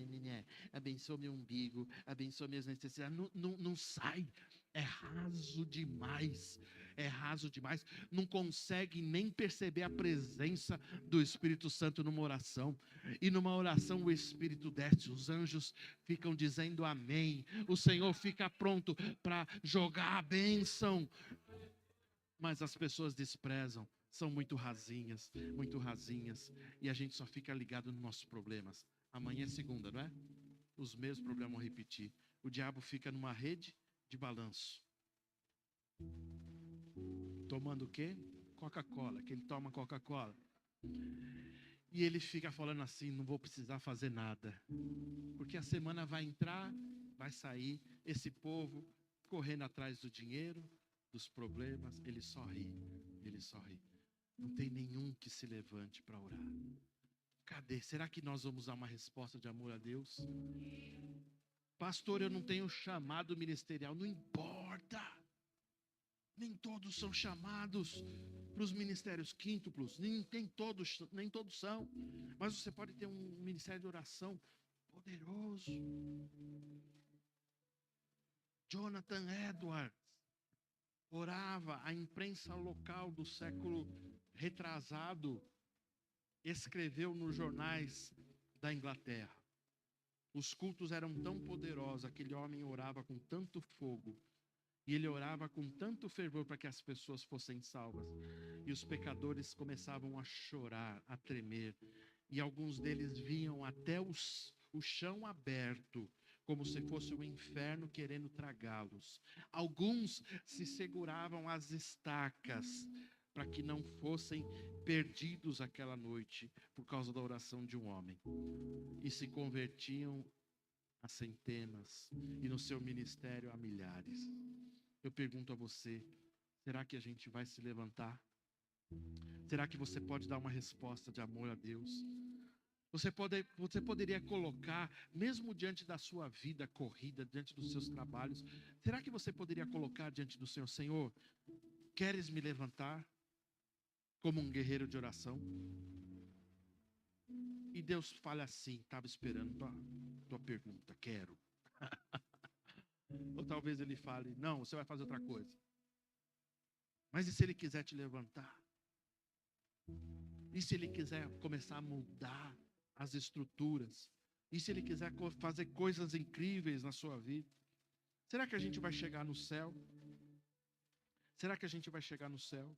abençoa meu umbigo, abençoa minhas necessidades. Não sai. É raso demais. É raso demais. Não consegue nem perceber a presença do Espírito Santo numa oração. E numa oração o Espírito desce, os anjos ficam dizendo amém. O Senhor fica pronto para jogar a bênção. Mas as pessoas desprezam, são muito rasinhas, e a gente só fica ligado nos nossos problemas. Amanhã é segunda, não é? Os mesmos problemas vão repetir. O diabo fica numa rede de balanço. Tomando o quê? Coca-Cola, que ele toma Coca-Cola. E ele fica falando assim: não vou precisar fazer nada. Porque a semana vai entrar, vai sair, esse povo correndo atrás do dinheiro, dos problemas, ele só ri. Não tem nenhum que se levante para orar. Cadê? Será que nós vamos dar uma resposta de amor a Deus? Pastor, eu não tenho chamado ministerial. Não importa. Nem todos são chamados para os ministérios quíntuplos. Nem todos são. Mas você pode ter um ministério de oração poderoso. Jonathan Edwards orava, a imprensa local do século retrasado escreveu nos jornais da Inglaterra. Os cultos eram tão poderosos, aquele homem orava com tanto fogo, e ele orava com tanto fervor para que as pessoas fossem salvas. E os pecadores começavam a chorar, a tremer, e alguns deles viam até o chão aberto, como se fosse o inferno querendo tragá-los. Alguns se seguravam às estacas para que não fossem perdidos aquela noite por causa da oração de um homem. E se convertiam a centenas e no seu ministério a milhares. Eu pergunto a você, será que a gente vai se levantar? Será que você pode dar uma resposta de amor a Deus? Você poderia colocar, mesmo diante da sua vida corrida, diante dos seus trabalhos, será que você poderia colocar diante do Senhor: Senhor, queres me levantar como um guerreiro de oração? E Deus fala assim, estava esperando tua pergunta, quero. Ou talvez Ele fale, não, você vai fazer outra coisa. Mas e se Ele quiser te levantar? E se Ele quiser começar a mudar as estruturas? E se Ele quiser fazer coisas incríveis na sua vida? Será que a gente vai chegar no céu? Será que a gente vai chegar no céu?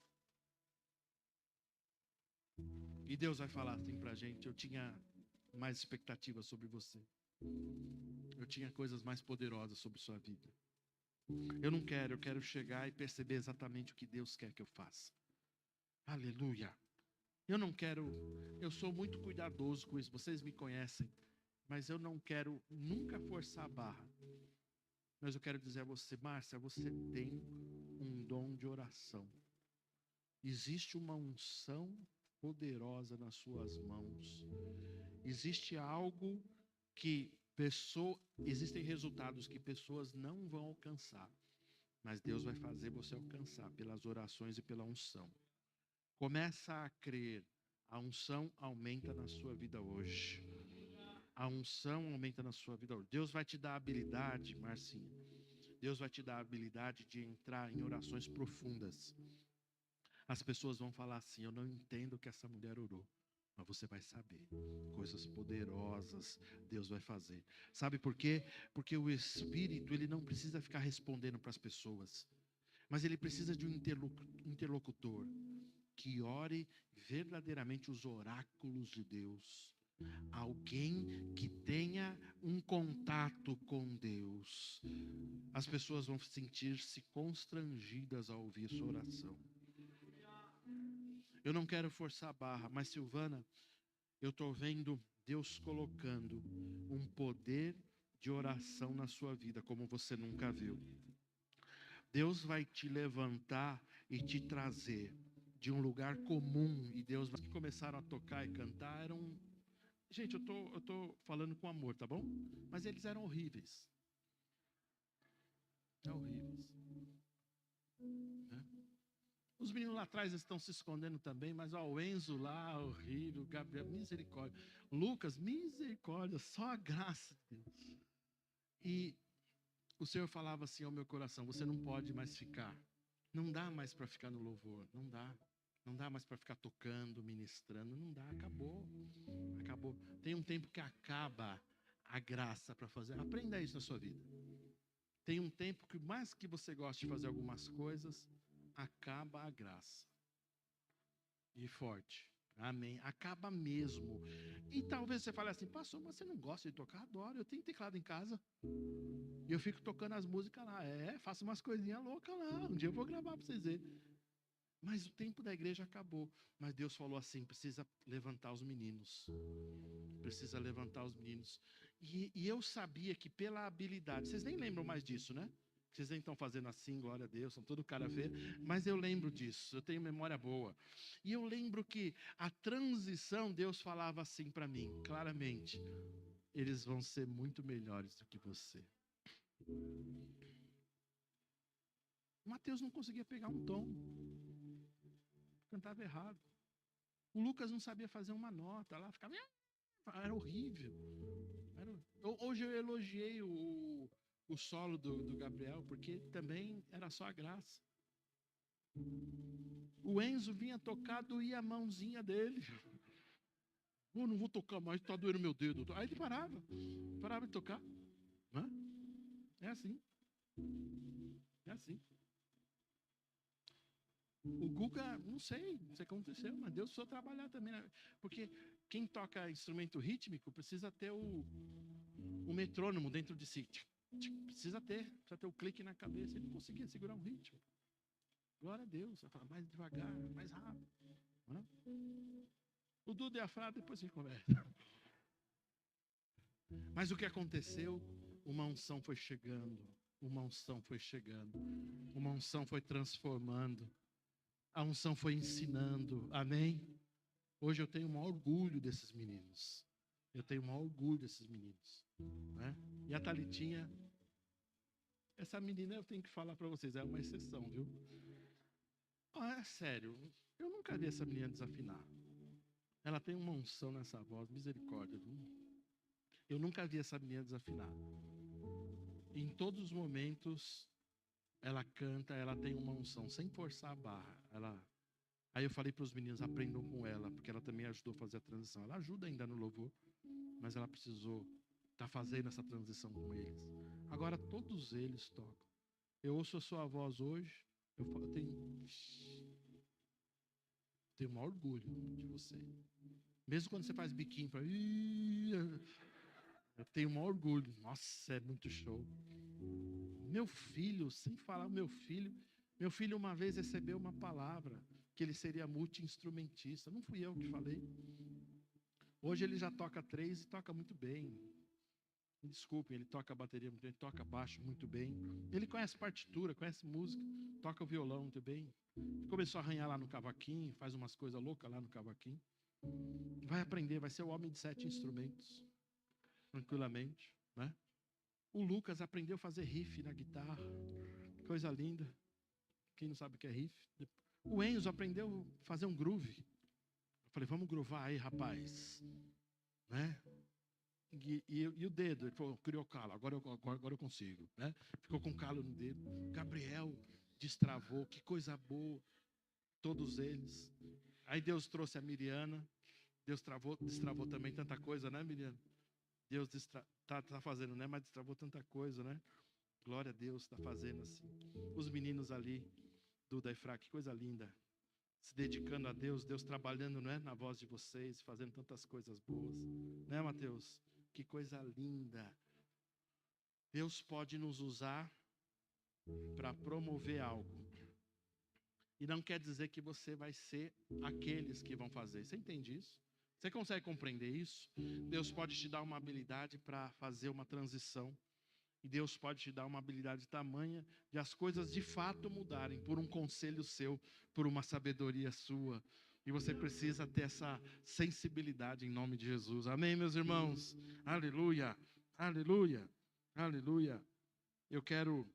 E Deus vai falar assim pra gente: eu tinha mais expectativas sobre você. Eu tinha coisas mais poderosas sobre sua vida. Eu quero chegar e perceber exatamente o que Deus quer que eu faça. Aleluia. Eu sou muito cuidadoso com isso, vocês me conhecem, mas eu não quero nunca forçar a barra. Mas eu quero dizer a você, Márcia, você tem um dom de oração. Existe uma unção poderosa nas suas mãos. Existe algo que existem resultados que pessoas não vão alcançar, mas Deus vai fazer você alcançar pelas orações e pela unção. Começa a crer. A unção aumenta na sua vida hoje. A unção aumenta na sua vida hoje. Deus vai te dar a habilidade, Marcinha. Deus vai te dar a habilidade de entrar em orações profundas. As pessoas vão falar assim: eu não entendo o que essa mulher orou. Mas você vai saber. Coisas poderosas Deus vai fazer. Sabe por quê? Porque o Espírito, ele não precisa ficar respondendo para as pessoas. Mas ele precisa de um interlocutor que ore verdadeiramente os oráculos de Deus. Alguém que tenha um contato com Deus. As pessoas vão sentir-se constrangidas ao ouvir sua oração. Eu não quero forçar a barra, mas Silvana, eu estou vendo Deus colocando um poder de oração na sua vida como você nunca viu. Deus vai te levantar e te trazer de um lugar comum, e Deus vai começar a tocar e cantar. Gente, eu tô falando com amor, tá bom? Mas eles eram horríveis. Horríveis. Os meninos lá atrás estão se escondendo também, mas o Enzo lá, horrível, Gabriel, misericórdia. Lucas, misericórdia, só a graça de Deus. E o Senhor falava assim ao meu coração: você não pode mais ficar. Não dá mais para ficar no louvor, não dá. Não dá mais para ficar tocando, ministrando, não dá, acabou. Acabou. Tem um tempo que acaba a graça para fazer. Aprenda isso na sua vida. Tem um tempo que, mais que você goste de fazer algumas coisas, acaba a graça. E forte. Amém. Acaba mesmo. E talvez você fale assim: pastor, mas você não gosta de tocar? Adoro. Eu tenho teclado em casa. E eu fico tocando as músicas lá. Faço umas coisinhas loucas lá. Um dia eu vou gravar para vocês verem. Mas o tempo da igreja acabou. Mas Deus falou assim: precisa levantar os meninos. Precisa levantar os meninos. E eu sabia que pela habilidade, vocês nem lembram mais disso, né? Vocês nem estão fazendo assim, glória a Deus, são todo cara feio. Mas eu lembro disso, eu tenho memória boa. E eu lembro que a transição, Deus falava assim para mim, claramente: eles vão ser muito melhores do que você. O Mateus não conseguia pegar um tom. Cantava errado. O Lucas não sabia fazer uma nota lá, ficava... Era horrível. Hoje eu elogiei o solo do Gabriel, porque também era só a graça. O Enzo vinha tocar, doía a mãozinha dele. Eu não vou tocar mais, está doendo meu dedo. Aí ele parava de tocar. É assim. É assim. O Guga, não sei o que aconteceu, mas Deus precisou trabalhar também. Né? Porque quem toca instrumento rítmico precisa ter o metrônomo dentro de si. Precisa ter o clique na cabeça. Ele não conseguia segurar um ritmo. Glória a Deus. Ela fala, mais devagar, mais rápido. Né? O Duda e a Frada, depois a gente conversa. Mas o que aconteceu? Uma unção foi chegando. Uma unção foi chegando. Uma unção foi transformando. A unção foi ensinando. Amém? Hoje eu tenho um orgulho desses meninos. Eu tenho um orgulho desses meninos. Né? E a Thalitinha, essa menina eu tenho que falar para vocês, é uma exceção, viu? É sério, eu nunca vi essa menina desafinar. Ela tem uma unção nessa voz, misericórdia, viu? Eu nunca vi essa menina desafinar. Em todos os momentos, ela canta, ela tem uma unção, sem forçar a barra. Aí eu falei para os meninos, aprendam com ela, porque ela também ajudou a fazer a transição. Ela ajuda ainda no louvor, mas ela precisou estar fazendo essa transição com eles. Agora todos eles tocam. Eu ouço a sua voz hoje, eu tenho o maior orgulho de você. Mesmo quando você faz biquinho, eu tenho o maior orgulho. Nossa, é muito show. Meu filho, sem falar meu filho uma vez recebeu uma palavra, que ele seria multi-instrumentista. Não fui eu que falei. Hoje ele já toca 3 e toca muito bem. Me desculpem, ele toca bateria muito bem, toca baixo muito bem. Ele conhece partitura, conhece música, toca o violão muito bem. Começou a arranhar lá no cavaquinho, faz umas coisas loucas lá no cavaquinho. Vai aprender, vai ser o homem de 7 instrumentos. Tranquilamente, né? O Lucas aprendeu a fazer riff na guitarra. Coisa linda. Quem não sabe o que é riff? O Enzo aprendeu a fazer um groove. Eu falei, vamos groovar aí, rapaz. Né? E o dedo, ele falou, criou calo, agora eu consigo. Né? Ficou com calo no dedo. Gabriel destravou, que coisa boa. Todos eles. Aí Deus trouxe a Miriana. Deus destravou também tanta coisa, né, Miriana? Deus tá fazendo, né? Mas destravou tanta coisa, né? Glória a Deus, está fazendo assim. Os meninos ali, Duda e Fra, que coisa linda. Se dedicando a Deus, Deus trabalhando, não é, na voz de vocês, fazendo tantas coisas boas. Né, Mateus? Que coisa linda. Deus pode nos usar para promover algo. E não quer dizer que você vai ser aqueles que vão fazer. Você entende isso? Você consegue compreender isso? Deus pode te dar uma habilidade para fazer uma transição. E Deus pode te dar uma habilidade tamanha de as coisas de fato mudarem por um conselho seu, por uma sabedoria sua. E você precisa ter essa sensibilidade em nome de Jesus. Amém, meus irmãos? Aleluia, aleluia, aleluia. Eu quero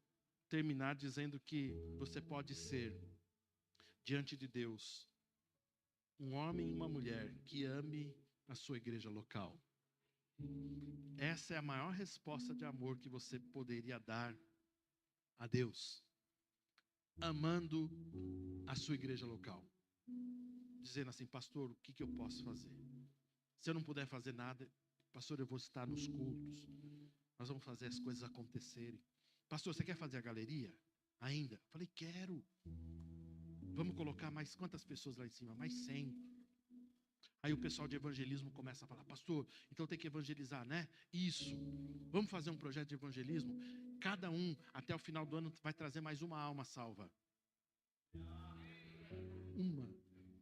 terminar dizendo que você pode ser, diante de Deus, um homem e uma mulher que ame a sua igreja local. Essa é a maior resposta de amor que você poderia dar a Deus, amando a sua igreja local, dizendo assim, pastor, o que eu posso fazer? Se eu não puder fazer nada, pastor, eu vou estar nos cultos, nós vamos fazer as coisas acontecerem. Pastor, você quer fazer a galeria ainda? Falei, quero. Vamos colocar mais quantas pessoas lá em cima? Mais 100. Aí o pessoal de evangelismo começa a falar, pastor, então tem que evangelizar, né? Isso. Vamos fazer um projeto de evangelismo? Cada um, até o final do ano, vai trazer mais uma alma salva.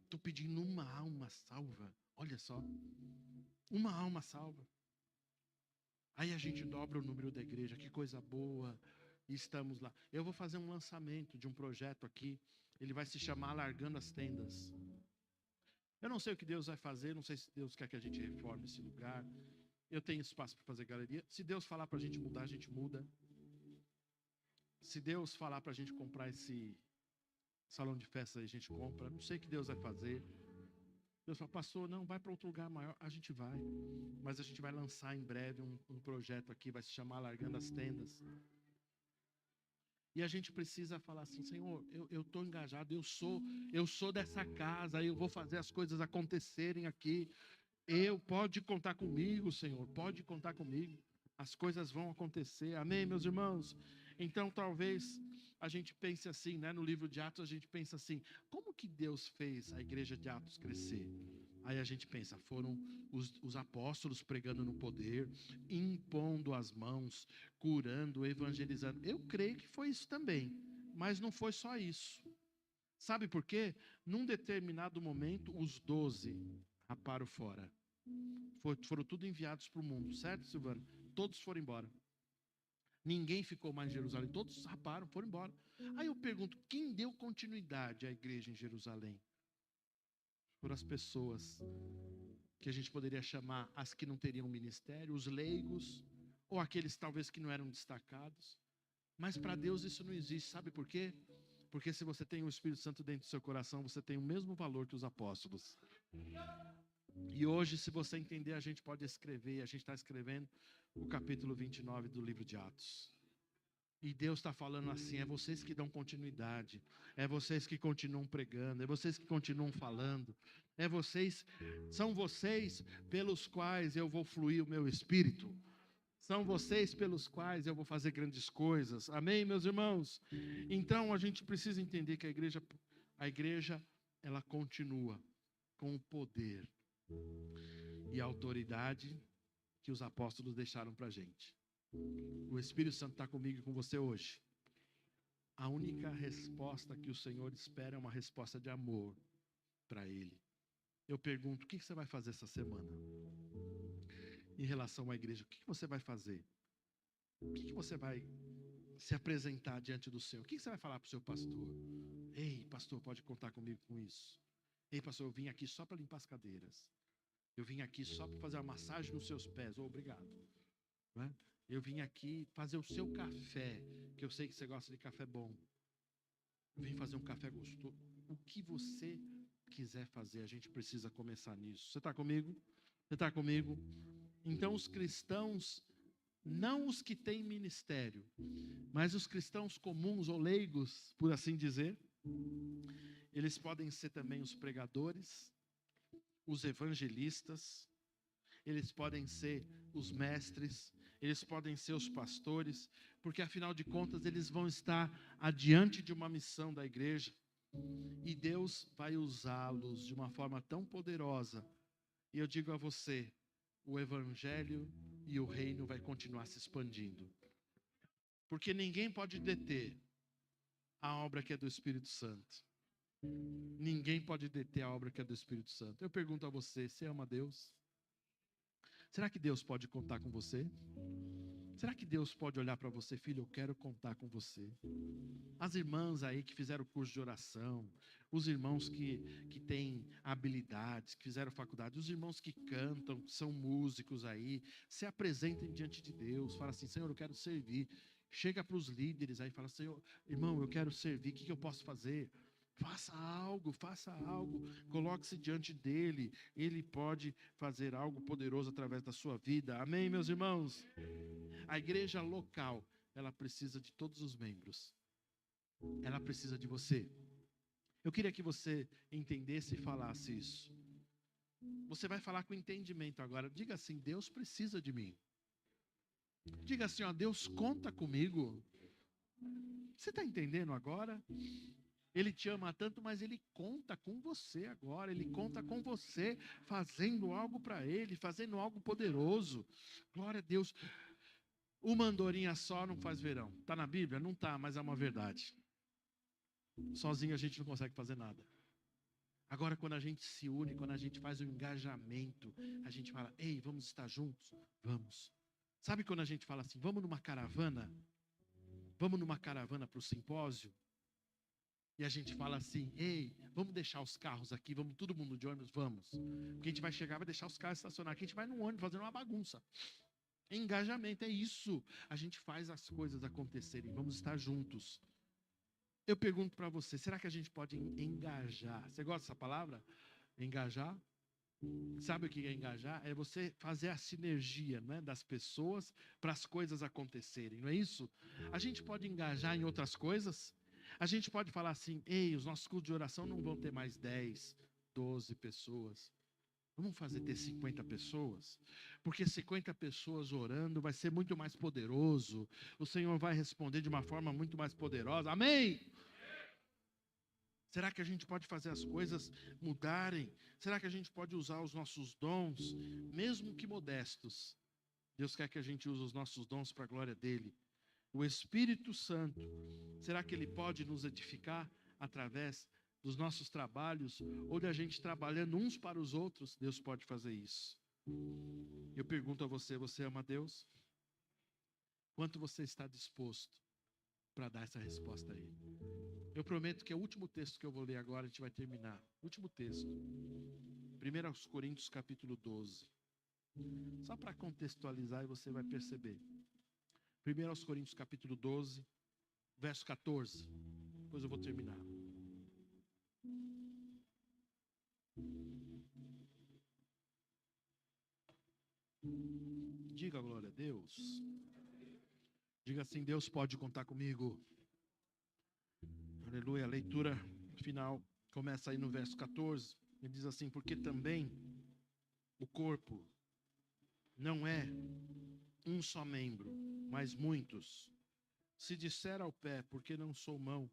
Estou pedindo uma alma salva. Olha só. Uma alma salva. Aí a gente dobra o número da igreja. Que coisa boa. E estamos lá. Eu vou fazer um lançamento de um projeto aqui. Ele vai se chamar Alargando as Tendas. Eu não sei o que Deus vai fazer. Não sei se Deus quer que a gente reforme esse lugar. Eu tenho espaço para fazer galeria. Se Deus falar para a gente mudar, a gente muda. Se Deus falar para a gente comprar esse salão de festas, a gente compra. Não sei o que Deus vai fazer. Deus fala, pastor, não, vai para outro lugar maior. A gente vai. Mas a gente vai lançar em breve um projeto aqui, vai se chamar Largando as Tendas. E a gente precisa falar assim, Senhor, eu estou engajado, eu sou dessa casa, eu vou fazer as coisas acontecerem aqui. Pode contar comigo, Senhor, pode contar comigo. As coisas vão acontecer. Amém, meus irmãos? Então, talvez a gente pense assim, né? No livro de Atos, a gente pensa assim, como que Deus fez a igreja de Atos crescer? Aí a gente pensa, foram os apóstolos pregando no poder, impondo as mãos, curando, evangelizando. Eu creio que foi isso também, mas não foi só isso. Sabe por quê? Num determinado momento, os 12 raparam fora. Foram tudo enviados para o mundo, certo, Silvana? Todos foram embora. Ninguém ficou mais em Jerusalém. Todos raparam, foram embora. Aí eu pergunto, quem deu continuidade à igreja em Jerusalém? Foram as pessoas que a gente poderia chamar as que não teriam ministério, os leigos, ou aqueles talvez que não eram destacados. Mas para Deus isso não existe, sabe por quê? Porque se você tem o Espírito Santo dentro do seu coração, você tem o mesmo valor que os apóstolos. E hoje, se você entender, a gente pode escrever, a gente está escrevendo o capítulo 29 do livro de Atos. E Deus está falando assim, é vocês que dão continuidade, é vocês que continuam pregando, é vocês que continuam falando, são vocês pelos quais eu vou fluir o meu Espírito. São vocês pelos quais eu vou fazer grandes coisas. Amém, meus irmãos? Então, a gente precisa entender que a igreja, ela continua com o poder e a autoridade que os apóstolos deixaram para a gente. O Espírito Santo está comigo e com você hoje. A única resposta que o Senhor espera é uma resposta de amor para Ele. Eu pergunto, o que você vai fazer essa semana? Em relação à igreja, o que você vai fazer? O que você vai se apresentar diante do Senhor? O que você vai falar para o seu pastor? Ei, pastor, pode contar comigo com isso. Ei, pastor, eu vim aqui só para limpar as cadeiras. Eu vim aqui só para fazer uma massagem nos seus pés. Obrigado. Não é? Eu vim aqui fazer o seu café, que eu sei que você gosta de café bom. Eu vim fazer um café gostoso. O que você quiser fazer, a gente precisa começar nisso. Você está comigo? Você está comigo? Então, os cristãos, não os que têm ministério, mas os cristãos comuns ou leigos, por assim dizer, eles podem ser também os pregadores, os evangelistas, eles podem ser os mestres, eles podem ser os pastores, porque afinal de contas eles vão estar adiante de uma missão da igreja, e Deus vai usá-los de uma forma tão poderosa. E eu digo a você, o evangelho e o reino vai continuar se expandindo, porque ninguém pode deter a obra que é do Espírito Santo. Ninguém pode deter a obra que é do Espírito Santo. Eu pergunto a você, você ama Deus? Será que Deus pode contar com você? Será que Deus pode olhar para você, filho, eu quero contar com você? As irmãs aí que fizeram curso de oração, os irmãos que têm habilidades, que fizeram faculdade, os irmãos que cantam, que são músicos aí, se apresentem diante de Deus, fala assim, Senhor, eu quero servir. Chega para os líderes aí e fala, Senhor, irmão, eu quero servir, o que eu posso fazer? Faça algo, coloque-se diante dele, ele pode fazer algo poderoso através da sua vida. Amém, meus irmãos? A igreja local, ela precisa de todos os membros. Ela precisa de você. Eu queria que você entendesse e falasse isso. Você vai falar com entendimento agora. Diga assim, Deus precisa de mim. Diga assim, ó, Deus conta comigo. Você está entendendo agora? Ele te ama tanto, mas Ele conta com você agora. Ele conta com você, fazendo algo para Ele, fazendo algo poderoso. Glória a Deus. Uma andorinha só não faz verão. Está na Bíblia? Não está, mas é uma verdade. Sozinho a gente não consegue fazer nada. Agora, quando a gente se une, quando a gente faz um engajamento, a gente fala, ei, vamos estar juntos? Vamos. Sabe quando a gente fala assim, vamos numa caravana? Vamos numa caravana para o simpósio? E a gente fala assim, ei, vamos deixar os carros aqui, vamos todo mundo de ônibus? Vamos. Porque a gente vai chegar, vai deixar os carros estacionar aqui, a gente vai no ônibus fazendo uma bagunça. Engajamento, é isso. A gente faz as coisas acontecerem, vamos estar juntos. Eu pergunto para você, será que a gente pode engajar? Você gosta dessa palavra? Engajar? Sabe o que é engajar? É você fazer a sinergia, né, das pessoas para as coisas acontecerem, não é isso? A gente pode engajar em outras coisas? A gente pode falar assim, ei, os nossos cultos de oração não vão ter mais 10, 12 pessoas. Vamos fazer ter 50 pessoas? Porque 50 pessoas orando vai ser muito mais poderoso. O Senhor vai responder de uma forma muito mais poderosa. Amém? Será que a gente pode fazer as coisas mudarem? Será que a gente pode usar os nossos dons, mesmo que modestos? Deus quer que a gente use os nossos dons para a glória dEle. O Espírito Santo, será que Ele pode nos edificar através dos nossos trabalhos, ou da gente trabalhando uns para os outros, Deus pode fazer isso. Eu pergunto a você, você ama Deus? Quanto você está disposto para dar essa resposta a Ele? Eu prometo que é o último texto que eu vou ler agora, a gente vai terminar. Último texto. 1 Coríntios capítulo 12. Só para contextualizar e você vai perceber. 1 Coríntios capítulo 12, verso 14. Depois eu vou terminar. Diga glória a Deus. Diga assim, Deus pode contar comigo. Aleluia. A leitura final começa aí no verso 14. Ele diz assim, porque também o corpo não é um só membro, mas muitos. Se disser ao pé, porque não sou mão,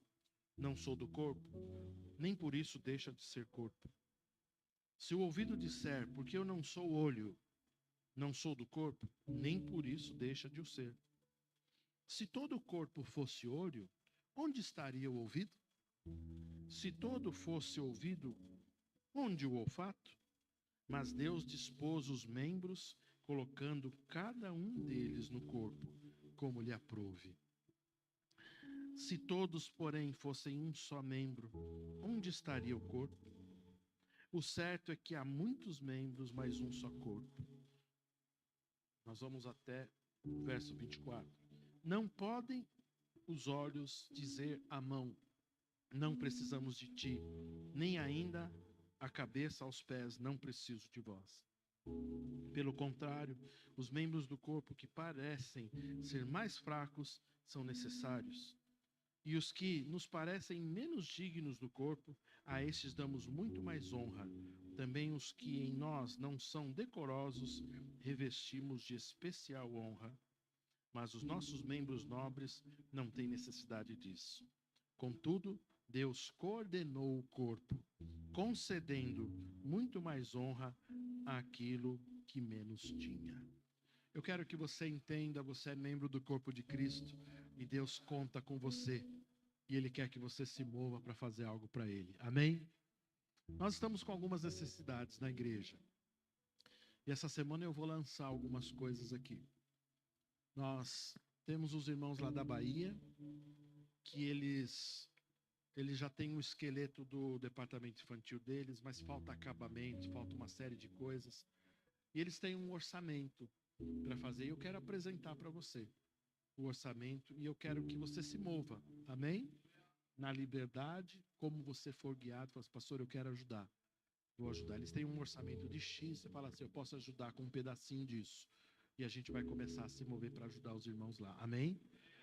não sou do corpo, nem por isso deixa de ser corpo. Se o ouvido disser, porque eu não sou olho, não sou do corpo, nem por isso deixa de o ser. Se todo o corpo fosse olho, onde estaria o ouvido? Se todo fosse ouvido, onde o olfato? Mas Deus dispôs os membros, colocando cada um deles no corpo, como lhe aprouve. Se todos, porém, fossem um só membro, onde estaria o corpo? O certo é que há muitos membros, mas um só corpo. Nós vamos até o verso 24. Não podem os olhos dizer à mão, não precisamos de ti, nem ainda a cabeça aos pés, não preciso de vós. Pelo contrário, os membros do corpo que parecem ser mais fracos são necessários. E os que nos parecem menos dignos do corpo, a estes damos muito mais honra. Também os que em nós não são decorosos, revestimos de especial honra. Mas os nossos membros nobres não têm necessidade disso. Contudo, Deus coordenou o corpo, concedendo muito mais honra àquilo que menos tinha. Eu quero que você entenda, você é membro do corpo de Cristo e Deus conta com você. E Ele quer que você se mova para fazer algo para Ele. Amém? Nós estamos com algumas necessidades na igreja. E essa semana eu vou lançar algumas coisas aqui. Nós temos os irmãos lá da Bahia, que eles já têm um esqueleto do departamento infantil deles, mas falta acabamento, falta uma série de coisas. E eles têm um orçamento para fazer. E eu quero apresentar para você o orçamento e eu quero que você se mova. Amém? Na liberdade, como você for guiado, fala assim, pastor, eu quero ajudar. Vou ajudar. Eles têm um orçamento de X, você fala assim, eu posso ajudar com um pedacinho disso. E a gente vai começar a se mover para ajudar os irmãos lá. Amém?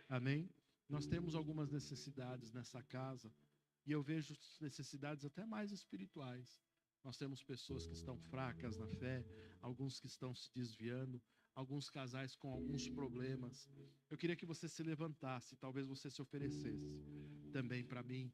Amém? Nós temos algumas necessidades nessa casa e eu vejo necessidades até mais espirituais. Nós temos pessoas que estão fracas na fé, alguns que estão se desviando, alguns casais com alguns problemas. Eu queria que você se levantasse, talvez você se oferecesse também para mim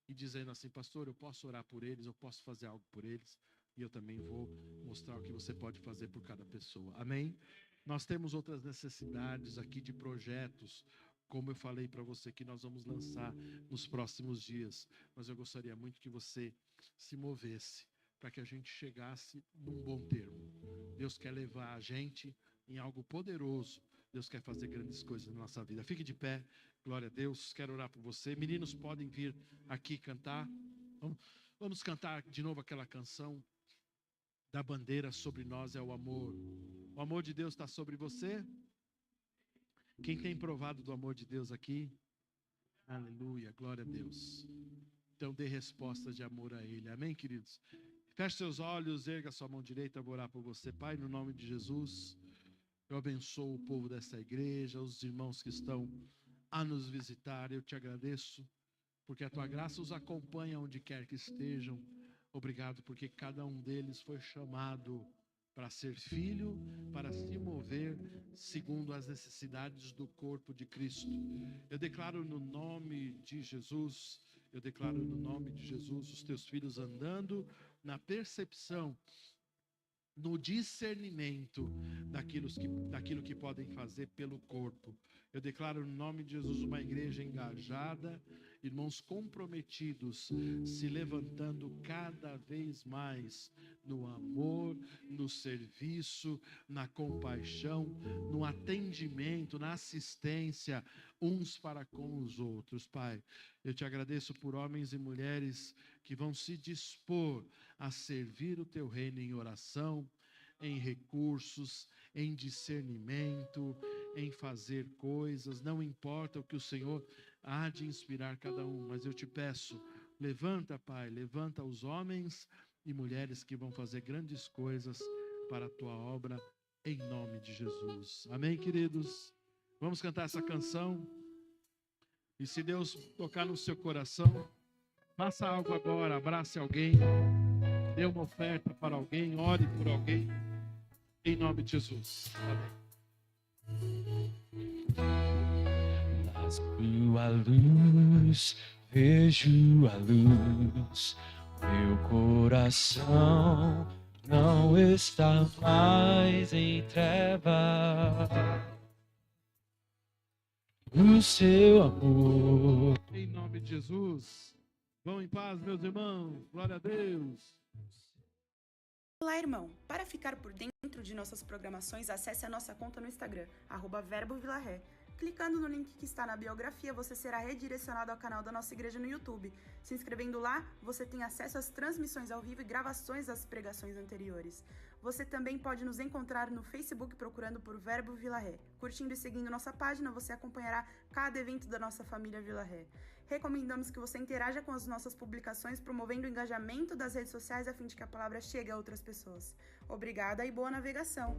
e dizendo assim, pastor, eu posso orar por eles, eu posso fazer algo por eles e eu também vou mostrar o que você pode fazer por cada pessoa. Amém? Nós temos outras necessidades aqui de projetos, como eu falei para você, que nós vamos lançar nos próximos dias. Mas eu gostaria muito que você se movesse para que a gente chegasse num bom termo. Deus quer levar a gente em algo poderoso. Deus quer fazer grandes coisas na nossa vida. Fique de pé, glória a Deus. Quero orar por você. Meninos podem vir aqui cantar. Vamos cantar de novo aquela canção da bandeira sobre nós é o amor. O amor de Deus está sobre você? Quem tem provado do amor de Deus aqui? Aleluia, glória a Deus. Então dê respostas de amor a Ele. Amém, queridos? Feche seus olhos, erga sua mão direita, eu vou orar por você. Pai, no nome de Jesus, eu abençoo o povo dessa igreja, os irmãos que estão a nos visitar. Eu te agradeço, porque a tua graça os acompanha onde quer que estejam. Obrigado, porque cada um deles foi chamado para ser filho, para se mover segundo as necessidades do corpo de Cristo. Eu declaro no nome de Jesus, os teus filhos andando na percepção, no discernimento daquilo que podem fazer pelo corpo. Eu declaro no nome de Jesus uma igreja engajada, irmãos comprometidos, se levantando cada vez mais no amor, no serviço, na compaixão, no atendimento, na assistência, uns para com os outros. Pai, eu te agradeço por homens e mulheres que vão se dispor a servir o teu reino em oração, em recursos, em discernimento, em fazer coisas, não importa o que o Senhor há de inspirar cada um, mas eu te peço, levanta, Pai, levanta os homens e mulheres que vão fazer grandes coisas para a tua obra, em nome de Jesus. Amém, queridos? Vamos cantar essa canção, e se Deus tocar no seu coração, faça algo agora, abrace alguém, dê uma oferta para alguém, ore por alguém, em nome de Jesus. Amém. Nas tua luz, vejo a luz, meu coração não está mais em trevas. O seu amor. Em nome de Jesus. Vão em paz, meus irmãos. Glória a Deus. Olá, irmão. Para ficar por dentro de nossas programações, acesse a nossa conta no Instagram, @verbovilaré. Clicando no link que está na biografia, você será redirecionado ao canal da nossa igreja no YouTube. Se inscrevendo lá, você tem acesso às transmissões ao vivo e gravações das pregações anteriores. Você também pode nos encontrar no Facebook procurando por Verbo Vila Ré. Curtindo e seguindo nossa página, você acompanhará cada evento da nossa família Vila Ré. Recomendamos que você interaja com as nossas publicações, promovendo o engajamento das redes sociais a fim de que a palavra chegue a outras pessoas. Obrigada e boa navegação!